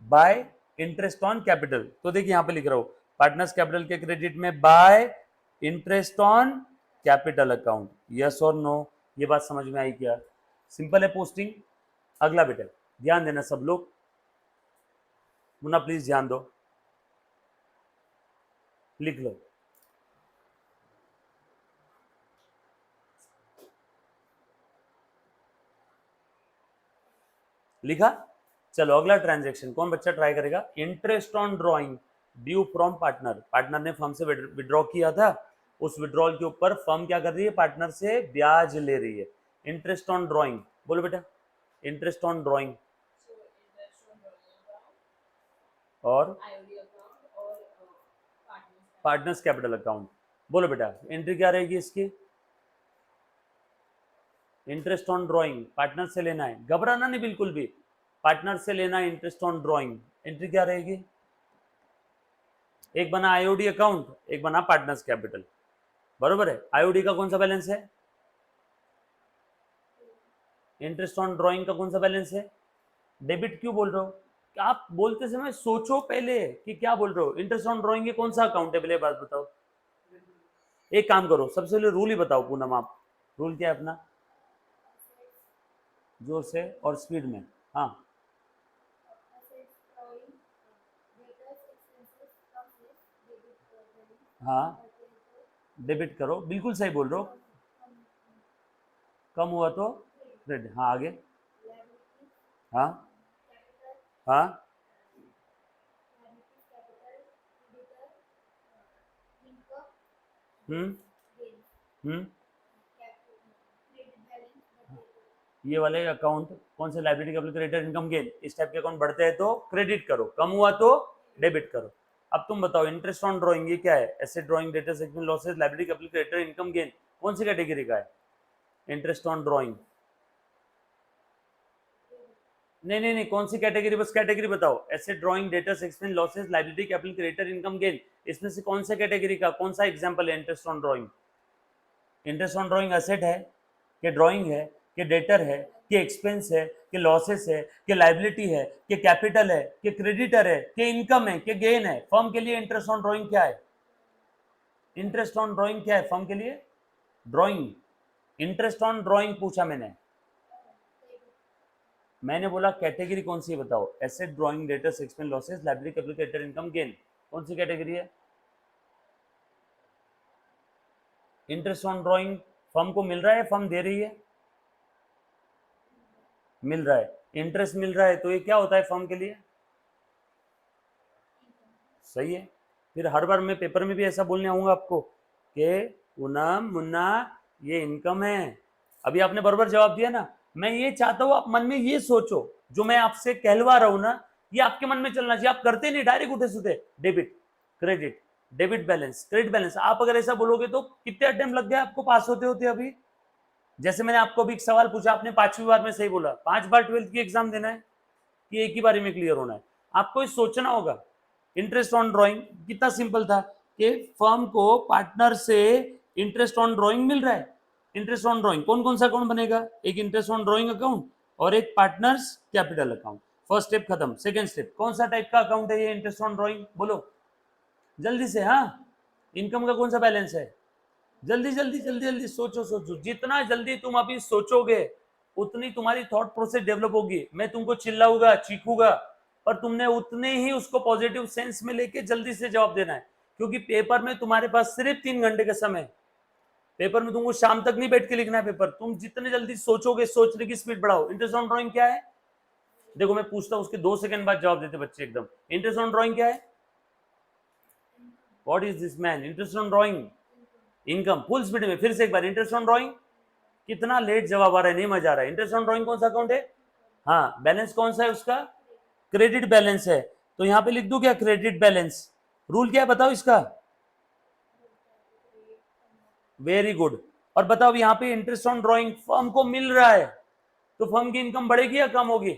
[SPEAKER 1] बाय इंटरेस्ट ऑन कैपिटल। तो देखिए यहाँ पे लिख रहा हूं, पार्टनर्स कैपिटल के क्रेडिट में by interest on capital account. Yes और नो? ये बात समझ में आई क्या? सिंपल है पोस्टिंग। अगला बेटा ध्यान देना सब लोग, मुन्ना प्लीज ध्यान दो, लिख लो। लिखा? चलो अगला ट्रांजैक्शन कौन बच्चा ट्राई करेगा? Interest on drawing due from partner, partner ने फर्म से विड्रॉ किया था, उस विड्रॉल के ऊपर फर्म क्या कर रही है? पार्टनर से ब्याज ले रही है। इंटरेस्ट ऑन ड्रॉइंग बोलो बेटा, इंटरेस्ट ऑन ड्रॉइंग और पार्टनर्स कैपिटल अकाउंट। बोलो बेटा एंट्री क्या रहेगी इसकी? इंटरेस्ट ऑन ड्रॉइंग पार्टनर से लेना है, घबराना नहीं बिल्कुल भी, पार्टनर से लेना है इंटरेस्ट ऑन ड्रॉइंग। एंट्री क्या रहेगी? एक बना आईओडी अकाउंट, एक बना पार्टनर्स कैपिटल, बरोबर है। आईओडी का कौन सा बैलेंस है? इंटरेस्ट ऑन ड्रॉइंग का कौन सा बैलेंस है? डेबिट। क्यों बोल रहे हो? आप बोलते समय सोचो पहले कि क्या बोल रहे हो। इंटरेस्ट ऑन ड्रॉइंग ये कौन सा अकाउंट है? पहले बात बताओ। एक काम करो, सबसे पहले रूल ही बताओ पूनम आप, रूल क्या है अपना? जोर से और स्पीड में। हाँ हाँ, डेबिट करो, बिल्कुल सही बोल रहे हो। कम हुआ तो क्रेडिट। हाँ आगे। हाँ हाँ हम्म हम्म। ये वाले अकाउंट कौन से? Liability capital creditor income gain, इस टाइप के अकाउंट बढ़ते हैं तो क्रेडिट करो, कम हुआ तो डेबिट करो। अब तुम बताओ इंटरेस्ट ऑन ड्रॉइंग ये क्या है? Asset drawing, debtors, expense, losses, liability capital creditor income gain, कौन सी कैटेगरी का है इंटरेस्ट ऑन ड्रॉइंग? नहीं नहीं नहीं, कौन सी कैटेगरी? बस कैटेगरी बताओ। Asset drawing, debtors, expense, losses, liability capital creditor income gain, इसमें से कौन सा कैटेगरी का कौन सा एग्जांपल है interest on drawing? Interest on drawing asset है कि ड्रॉइंग है कि डेटर है कि एक्सपेंस है कि लॉसेस है कि लाइबिलिटी है कि कैपिटल है कि क्रेडिटर है कि इनकम है कि गेन है? फर्म के लिए इंटरेस्ट ऑन ड्रॉइंग क्या है? इंटरेस्ट ऑन ड्रॉइंग क्या है फर्म के लिए? ड्रॉइंग। इंटरेस्ट ऑन ड्रॉइंग पूछा मैंने बोला कैटेगरी कौन सी है बताओ। Asset drawing, debtors, expense, losses, liability capital creditor income gain, कौन सी कैटेगरी है? इंटरेस्ट ऑन ड्रॉइंग फर्म को मिल रहा है, फर्म दे रही है? मिल रहा है, इंटरेस्ट मिल रहा है, तो ये क्या होता है फर्म के लिए? सही है। फिर हर बार मैं पेपर में भी ऐसा बोलने आऊंगा आपको कि पूनम मुन्ना ये इनकम है। अभी आपने बराबर जवाब दिया ना। मैं ये चाहता हूं आप मन में ये सोचो, जो मैं आपसे कहलवा रहा हूं ना, ये आपके मन में चलना चाहिए, आप करते नहीं, डायरेक्ट उठे सुते debit credit, debit balance credit balance. आप अगर ऐसा बोलोगे तो कितने अटेम्प्ट लग गए आपको पास होते होते अभी? जैसे मैंने आपको अभी एक सवाल पूछा, आपने 5वीं बार में सही बोला, 5 बार 12th की एग्जाम देना है कि एक ही बारी में क्लियर होना है? आपको ये सोचना होगा। इंटरेस्ट ऑन ड्रॉइंग कितना सिंपल था कि फर्म को पार्टनर से इंटरेस्ट ऑन ड्रॉइंग मिल रहा है। इंटरेस्ट ऑन ड्रॉइंग कौन कौन सा अकाउंट बनेगा? एक इंटरेस्ट ऑन ड्रॉइंग अकाउंट और एक partners capital account. First step खत्म। सेकंड स्टेप, कौन सा टाइप का अकाउंट है ये इंटरेस्ट ऑन ड्रॉइंग? बोलो जल्दी से। हाँ, इनकम का कौन सा बैलेंस है? जल्दी जल्दी जल्दी जल्दी सोचो सोचो, जितना जल्दी तुम अभी सोचोगे उतनी तुम्हारी थॉट प्रोसेस डेवलप होगी। मैं तुमको चिल्लाऊंगा चीखूंगा पर तुमने उतने ही उसको पॉजिटिव सेंस में लेके जल्दी से जवाब देना है, क्योंकि पेपर में तुम्हारे पास सिर्फ 3 घंटे का समय है। पेपर में तुमको शाम तक नहीं बैठ के लिखना है पेपर। तुम जितने जल्दी सोचोगे, सोचने की स्पीड बढ़ाओ। इंटरेस्ट ऑन ड्रॉइंग क्या है? देखो मैं पूछता हूँ, उसके 2 सेकंड बाद जवाब देते बच्चे एकदम। इंटरेस्ट ऑन ड्रॉइंग क्या है? What is this man? Interest on drawing income. Full speed में फिर से एक बार, इंटरेस्ट ऑन ड्रॉइंग। कितना लेट जवाब आ रहा है, नहीं मजा आ रहा है। इंटरेस्ट ऑन ड्रॉइंग कौन सा अकाउंट है? हाँ, बैलेंस कौन सा है उसका? क्रेडिट बैलेंस है। तो यहां पे लिख दूं क्या क्रेडिट बैलेंस? रूल क्या है बताओ इसका? Very good. और बताओ यहाँ पे इंटरेस्ट ऑन ड्रॉइंग फर्म को मिल रहा है तो फर्म की इनकम बढ़ेगी या कम होगी?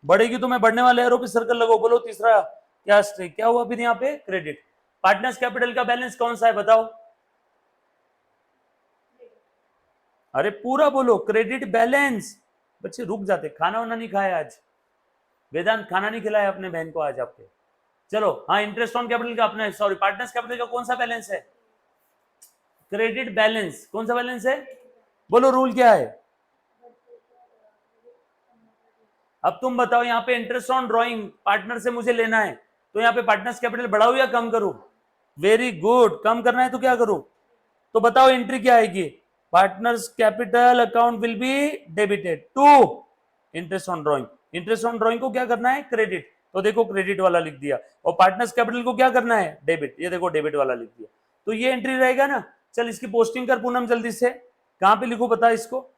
[SPEAKER 1] बढ़ेगी। तो मैं बढ़ने वाले एरो पे सर्कल लगाओ। बोलो तीसरा क्या स्ट्रिक क्या हुआ फिर यहाँ पे? क्रेडिट। पार्टनर्स कैपिटल का बैलेंस कौन सा है बताओ? अरे पूरा बोलो, क्रेडिट बैलेंस। बच्चे रुक जाते, खाना वाना नहीं खाया आज। वेदांत खाना नहीं खिलाया अपने बहन को आज आपके। चलो हाँ, इंटरेस्ट ऑन कैपिटल का अपने सॉरी पार्टनर्स कैपिटल का कौन सा बैलेंस है? Credit balance. कौन सा बैलेंस है? बोलो रूल क्या है? अब तुम बताओ, यहाँ पे इंटरेस्ट ऑन ड्रॉइंग पार्टनर से मुझे लेना है तो यहाँ पे पार्टनर्स कैपिटल बढ़ाऊं या कम करूं? वेरी गुड, कम करना है तो क्या करूं? तो बताओ एंट्री क्या आएगी? Partners capital account will be debited to interest on drawing. Interest on drawing को क्या करना है? क्रेडिट। तो देखो क्रेडिट वाला लिख दिया। और पार्टनर्स कैपिटल को क्या करना है? डेबिट। ये देखो डेबिट वाला लिख दिया। तो ये एंट्री रहेगा ना। चल इसकी पोस्टिंग कर पूनम जल्दी से। कहां पे लिखो बता इसको?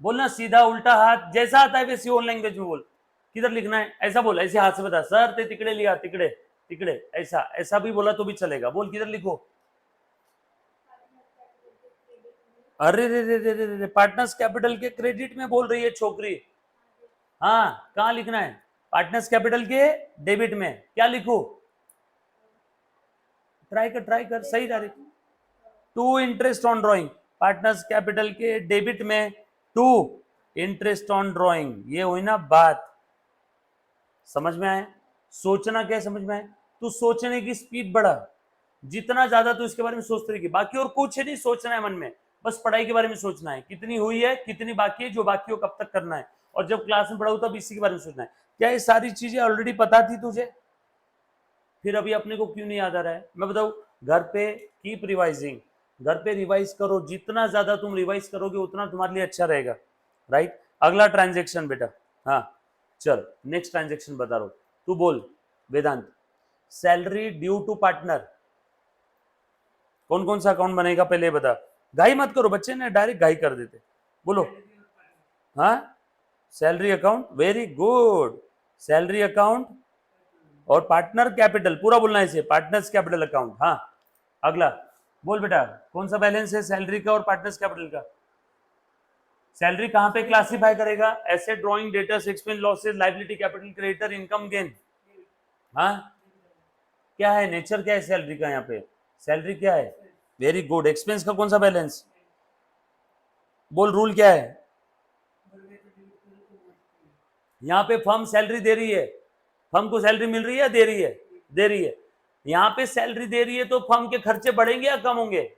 [SPEAKER 1] बोलना सीधा उल्टा हाथ जैसा आता है वैसे ओन लैंग्वेज में बोल। किधर लिखना है ऐसा बोल, ऐसे हाथ से बता। सर ते तिकड़े लिया, तिकड़े तिकड़े, ऐसा ऐसा भी बोला तो भी चलेगा। बोल किधर लिखो? अरे रे रे रे रे रे, पार्टनर्स कैपिटल के क्रेडिट में बोल रही है छोकरी। हाँ, कहाँ लिखना है? पार्टनर्स कैपिटल के डेबिट में। क्या लिखो? ट्राई कर सही direct. To interest on drawing. Partners capital के डेबिट में टू इंटरेस्ट ऑन ड्रॉइंग। ये हुई ना बात, समझ में आए? सोचना क्या है समझ में आए? तू सोचने की स्पीड बढ़ा, जितना ज्यादा तू इसके बारे में सोचते रहेगी। बाकी और कुछ नहीं सोचना है मन में, बस पढ़ाई के बारे में सोचना है। कितनी हुई है, कितनी बाकी है, जो बाकी हो कब तक करना है। और जब क्लास में पढ़ाऊ तब इसी के बारे में सोचना है। क्या ये सारी चीजें ऑलरेडी पता थी तुझे? फिर अभी अपने को क्यों नहीं याद आ रहा है? मैं बताऊं, घर पे कीप रिवाइजिंग। घर पे रिवाइज करो, जितना ज्यादा तुम रिवाइज करोगे उतना तुम्हारे लिए अच्छा रहेगा। राइट। अगला ट्रांजेक्शन बेटा। हाँ चल, नेक्स्ट ट्रांजेक्शन बता रहा हूं, तू बोल Vedant. Salary due to partner. कौन कौन सा अकाउंट बनेगा पहले बता। घाई मत करो, बच्चे ने डायरेक्ट घाई कर देते। बोलो। हाँ, salary account, very good. Salary account और पार्टनर कैपिटल, पूरा बोलना है इसे, पार्टनर्स कैपिटल अकाउंट। हाँ अगला बोल बेटा, कौन सा बैलेंस है सैलरी का और पार्टनर्स कैपिटल का? सैलरी कहां पे क्लासिफाई करेगा? Asset, drawing, debtors, expense, losses, liability, capital, creditor, income, gain. हाँ, क्या है नेचर, क्या है सैलरी का? यहाँ पे सैलरी क्या है? Very good. एक्सपेंस का कौन सा बैलेंस? बोल रूल क्या है? यहाँ पे फर्म सैलरी दे रही है, फर्म को सैलरी मिल रही है, दे रही है? दे रही है। यहाँ पे सैलरी दे रही है तो फर्म के खर्चे बढ़ेंगे या कम होंगे?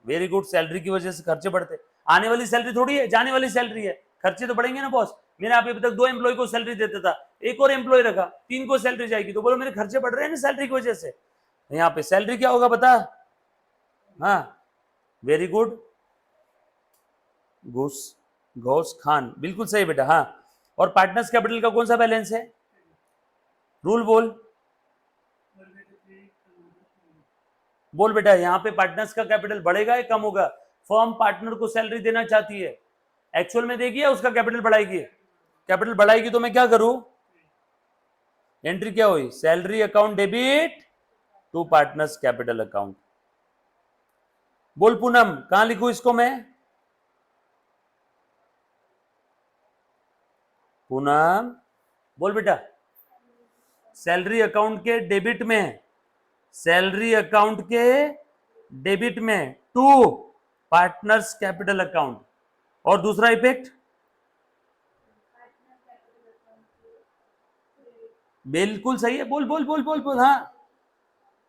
[SPEAKER 1] वेरी गुड, सैलरी की वजह से खर्चे बढ़ते। आने वाली सैलरी थोड़ी है, जाने वाली सैलरी है, खर्चे तो बढ़ेंगे ना बॉस। मैंने आप अभी तक 2 एम्प्लॉय को सैलरी देता था, एक और एम्प्लॉय रखा, 3 को सैलरी जाएगी, तो बोलो मेरे खर्चे बढ़ रहे हैं ना सैलरी की वजह से। यहाँ पे सैलरी क्या होगा बता? हाँ वेरी गुड, घूस घोष खान, बिल्कुल सही बेटा। हाँ, और पार्टनर्स कैपिटल का कौन सा बैलेंस है? रूल बोल। बोल बेटा, यहाँ पे पार्टनर्स का कैपिटल बढ़ेगा या कम होगा? फर्म पार्टनर को सैलरी देना चाहती है, एक्चुअल में देगी या उसका कैपिटल बढ़ाएगी? कैपिटल बढ़ाएगी तो मैं क्या करूं, एंट्री क्या हुई, salary account debit to partners capital account. बोल पूनम कहां लिखूं इसको मैं, पूनम बोल बेटा, सैलरी अकाउंट के डेबिट में, सैलरी अकाउंट के डेबिट में टू पार्टनर्स कैपिटल अकाउंट। और दूसरा इफेक्ट, बिल्कुल सही है, बोल बोल बोल बोल बोल, हाँ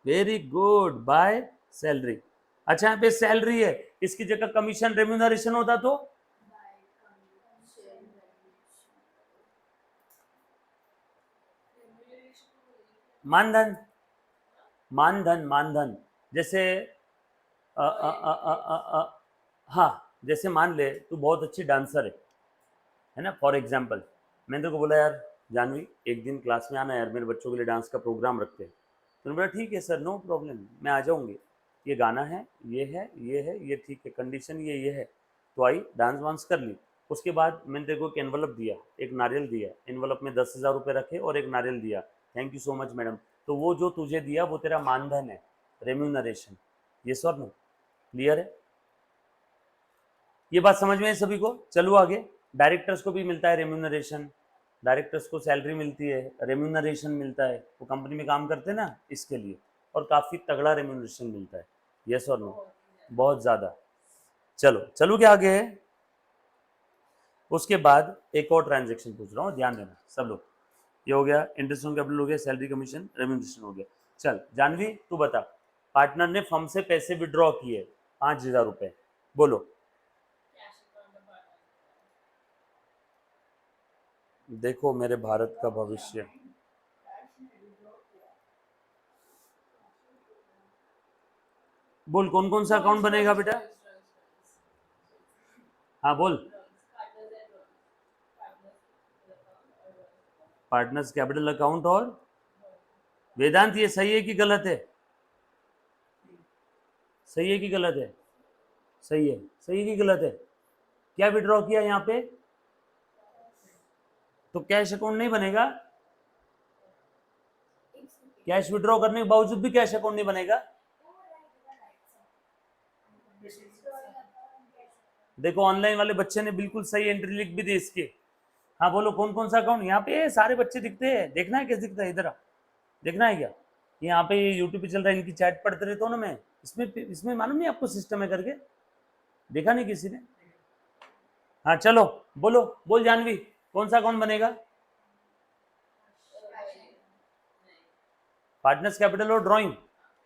[SPEAKER 1] वेरी गुड, बाय सैलरी। अच्छा यहाँ पे सैलरी है, इसकी जगह कमीशन रेम्यूनरेशन होता तो मानधन, मानधन मानधन, जैसे हाँ जैसे मान ले तू बहुत अच्छी डांसर है ना, फॉर एग्जाम्पल मैंने तेरे को बोला यार जानवी एक दिन क्लास में आना यार, मेरे बच्चों के लिए डांस का प्रोग्राम रखते हैं, तो बोला ठीक है सर नो प्रॉब्लम मैं आ जाऊंगी, ये गाना है ये है ये है ये ठीक है, कंडीशन ये है, तो आई डांस वांस कर ली। उसके बाद मैंने तेरे को एक एनवलप दिया, एक नारियल दिया, एनवलप में 10,000 रुपये रखे और एक नारियल दिया, thank you so much madam, तो वो जो तुझे दिया वो तेरा मानधन है, रेम्यूनरेशन, ये सर नो क्लियर है, ये बात समझ में है सभी को। चलो आगे, डायरेक्टर्स को भी मिलता है रेम्यूनरेशन, डायरेक्टर्स को सैलरी मिलती है, रेम्यूनरेशन मिलता है, वो कंपनी में काम करते हैं ना इसके लिए, और काफ़ी तगड़ा रेम्यूनरेशन मिलता है, यस और नो, बहुत ज़्यादा। चलो चलो क्या आगे है, उसके बाद एक और ट्रांजेक्शन पूछ रहा हूँ, ध्यान देना सब लोग, ये हो गया इंटरेस्ट ऑन कैपिटल हो गया, सैलरी कमीशन रेम्यूनरेशन हो गया। चल जानवी तू बता, पार्टनर ने फर्म से पैसे विड्रॉ किए 5,000 रुपये, बोलो, देखो मेरे भारत का भविष्य, बोल कौन कौन सा अकाउंट बनेगा बेटा, हाँ बोल, पार्टनर्स कैपिटल अकाउंट और वेदांत, ये सही है कि गलत है, सही है कि गलत है, सही है, सही है कि गलत है, क्या विड्रॉ किया यहाँ पे, तो कैश अकाउंट नहीं बनेगा, कैश विड्रॉ करने के बावजूद भी कैश अकाउंट नहीं बनेगा, देखो ऑनलाइन वाले बच्चे ने बिल्कुल सही एंट्री लिख भी दी इसकी, हाँ बोलो कौन कौन सा अकाउंट, यहाँ पे सारे बच्चे दिखते हैं, देखना है कैसे दिखता है, इधर देखना है क्या, यहाँ पे यूट्यूब पे चल रहा है, इनकी चैट पढ़ते रहता हूँ ना मैं, इसमें मालूम नहीं आपको सिस्टम है करके, देखा नहीं किसी ने, हाँ चलो बोलो, बोल जानवी कौन सा अकाउंट बनेगा, पार्टनर्स कैपिटल और drawing,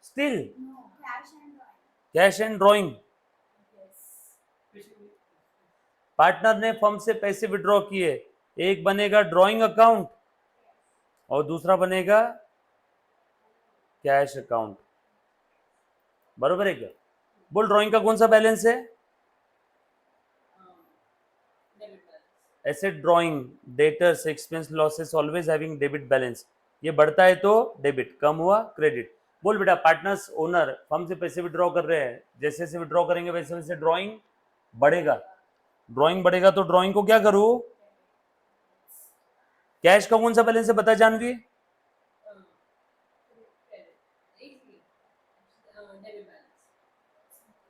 [SPEAKER 1] still cash and drawing, partner ने फर्म से पैसे विड्रॉ किए, एक बनेगा ड्राइंग अकाउंट और दूसरा बनेगा कैश अकाउंट, बरोबर है क्या, बोल ड्राइंग का कौन सा बैलेंस है, asset drawing debtors expense losses always having debit balance, ये बढ़ता है तो डेबिट, कम हुआ क्रेडिट। बोल बेटा पार्टनर्स ओनर फर्म से पैसे विड्रॉ कर रहे हैं, जैसे जैसे विड्रॉ करेंगे वैसे वैसे ड्राइंग बढ़ेगा, ड्राइंग बढ़ेगा तो ड्राइंग को क्या करूं, कैश का कौन सा बैलेंस है बता जानवी,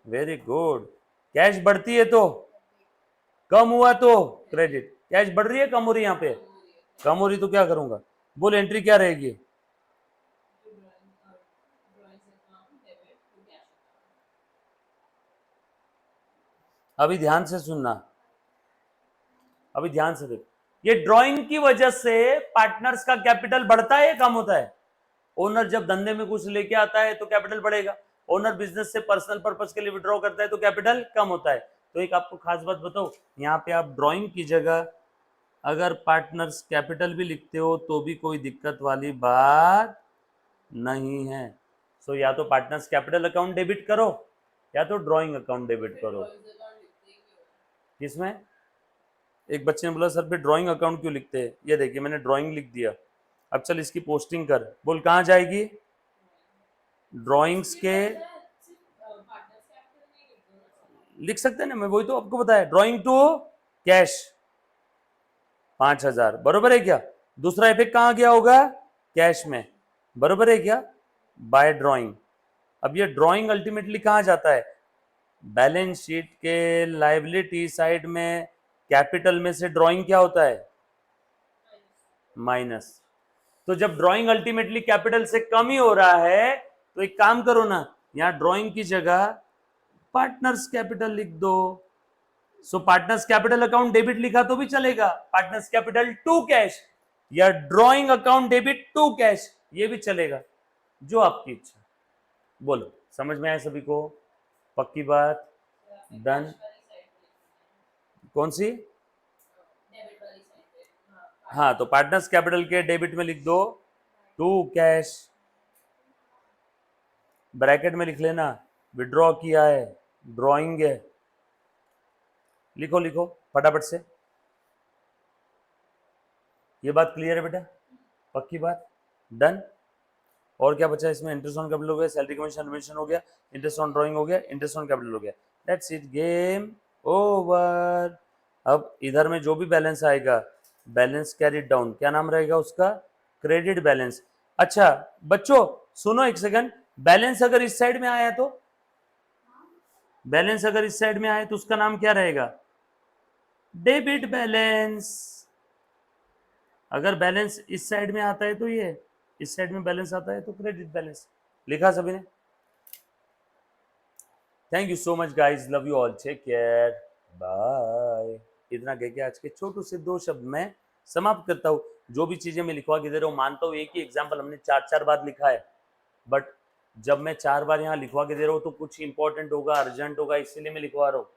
[SPEAKER 1] वेरी गुड, कैश बढ़ती है तो, कम हुआ तो क्रेडिट, कैश बढ़ रही है कम हो रही है, यहाँ पे कम हो रही तो क्या करूंगा, बोल एंट्री क्या रहेगी, अभी ध्यान से सुनना, अभी ध्यान से देख, ये ड्राइंग की वजह से पार्टनर्स का कैपिटल बढ़ता है कम होता है, ओनर जब धंधे में कुछ लेके आता है तो कैपिटल बढ़ेगा, ओनर बिजनेस से पर्सनल पर्पस के लिए विड्रॉ करता है तो कैपिटल कम होता है। तो एक आपको खास बात बताओ, यहाँ पे आप ड्राइंग की जगह अगर पार्टनर्स कैपिटल भी लिखते हो तो भी कोई दिक्कत वाली बात नहीं है। सो या तो पार्टनर्स कैपिटल अकाउंट डेबिट करो या तो ड्राइंग अकाउंट डेबिट करो। किसमें, एक बच्चे ने बोला सर फिर ड्राइंग अकाउंट क्यों लिखते हैं, ये देखिए मैंने ड्राइंग लिख दिया, अब चल इसकी पोस्टिंग कर, बोल कहाँ जाएगी, ड्राइंग्स के लिख सकते हैं ना, मैं वही तो आपको बताया, ड्राइंग टू कैश, 5,000, बरोबर है क्या? दूसरा इफेक्ट कहां गया होगा? कैश में, बरोबर है क्या? Bye drawing. अब ये ड्रॉइंग अल्टीमेटली कहां जाता है? बैलेंस शीट के लायबिलिटी साइड में कैपिटल में से ड्रॉइंग क्या होता है? माइनस। तो जब ड्रॉइंग अल्टीमेटली कैपिटल से कम ही हो रहा है तो एक काम करो ना, यहां ड्रॉइंग की जगह पार्टनर्स कैपिटल लिख दो। So partners capital account debit लिखा तो भी चलेगा, पार्टनर्स कैपिटल टू कैश, या drawing account debit to cash, ये भी चलेगा, जो आपकी इच्छा। बोलो, समझ में आया सभी को? पक्की बात? डन? कौन सी? हाँ, तो पार्टनर्स कैपिटल के डेबिट में लिख दो टू कैश, ब्रैकेट में लिख लेना विड्रॉ किया है, ड्रॉइंग है, लिखो लिखो फटाफट से। ये बात क्लियर है बेटा? पक्की बात? डन? और क्या बचा इसमें? इंटरेस्ट ऑन कैपिटल हो गया, सैलरी कमीशन रिमिशन हो गया, इंटरेस्ट ऑन ड्राइंग हो गया, इंटरेस्ट ऑन कैपिटल हो गया। That's it, game over. अब इधर में जो भी बैलेंस आएगा, बैलेंस कैरिड डाउन, क्या नाम रहेगा उसका? Credit balance. अच्छा बच्चों सुनो एक सेकंड, बैलेंस अगर इस साइड में आया तो, बैलेंस अगर इस साइड में आए तो उसका नाम क्या रहेगा? Debit balance. अगर बैलेंस इस साइड में आता है तो ये, इस साइड में बैलेंस आता है तो क्रेडिट बैलेंस। लिखा सभी ने? Thank you so much guys, love you all, take care, bye. इतना कह के आज के छोटू से 2 शब्द में समाप्त करता हूँ। जो भी चीजें मैं लिखवा के दे रहा हूँ, मानता हूँ एक ही एग्जाम्पल हमने 4 बार लिखा है, बट जब मैं 4 बार यहाँ लिखवा के दे रहा हूँ तो कुछ इंपॉर्टेंट होगा, अर्जेंट होगा, इसीलिए मैं लिखवा रहा हूँ।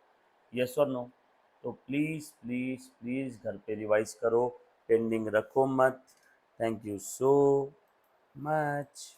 [SPEAKER 1] यस और नो? तो प्लीज प्लीज प्लीज घर पे रिवाइज करो, पेंडिंग रखो मत। Thank you so much.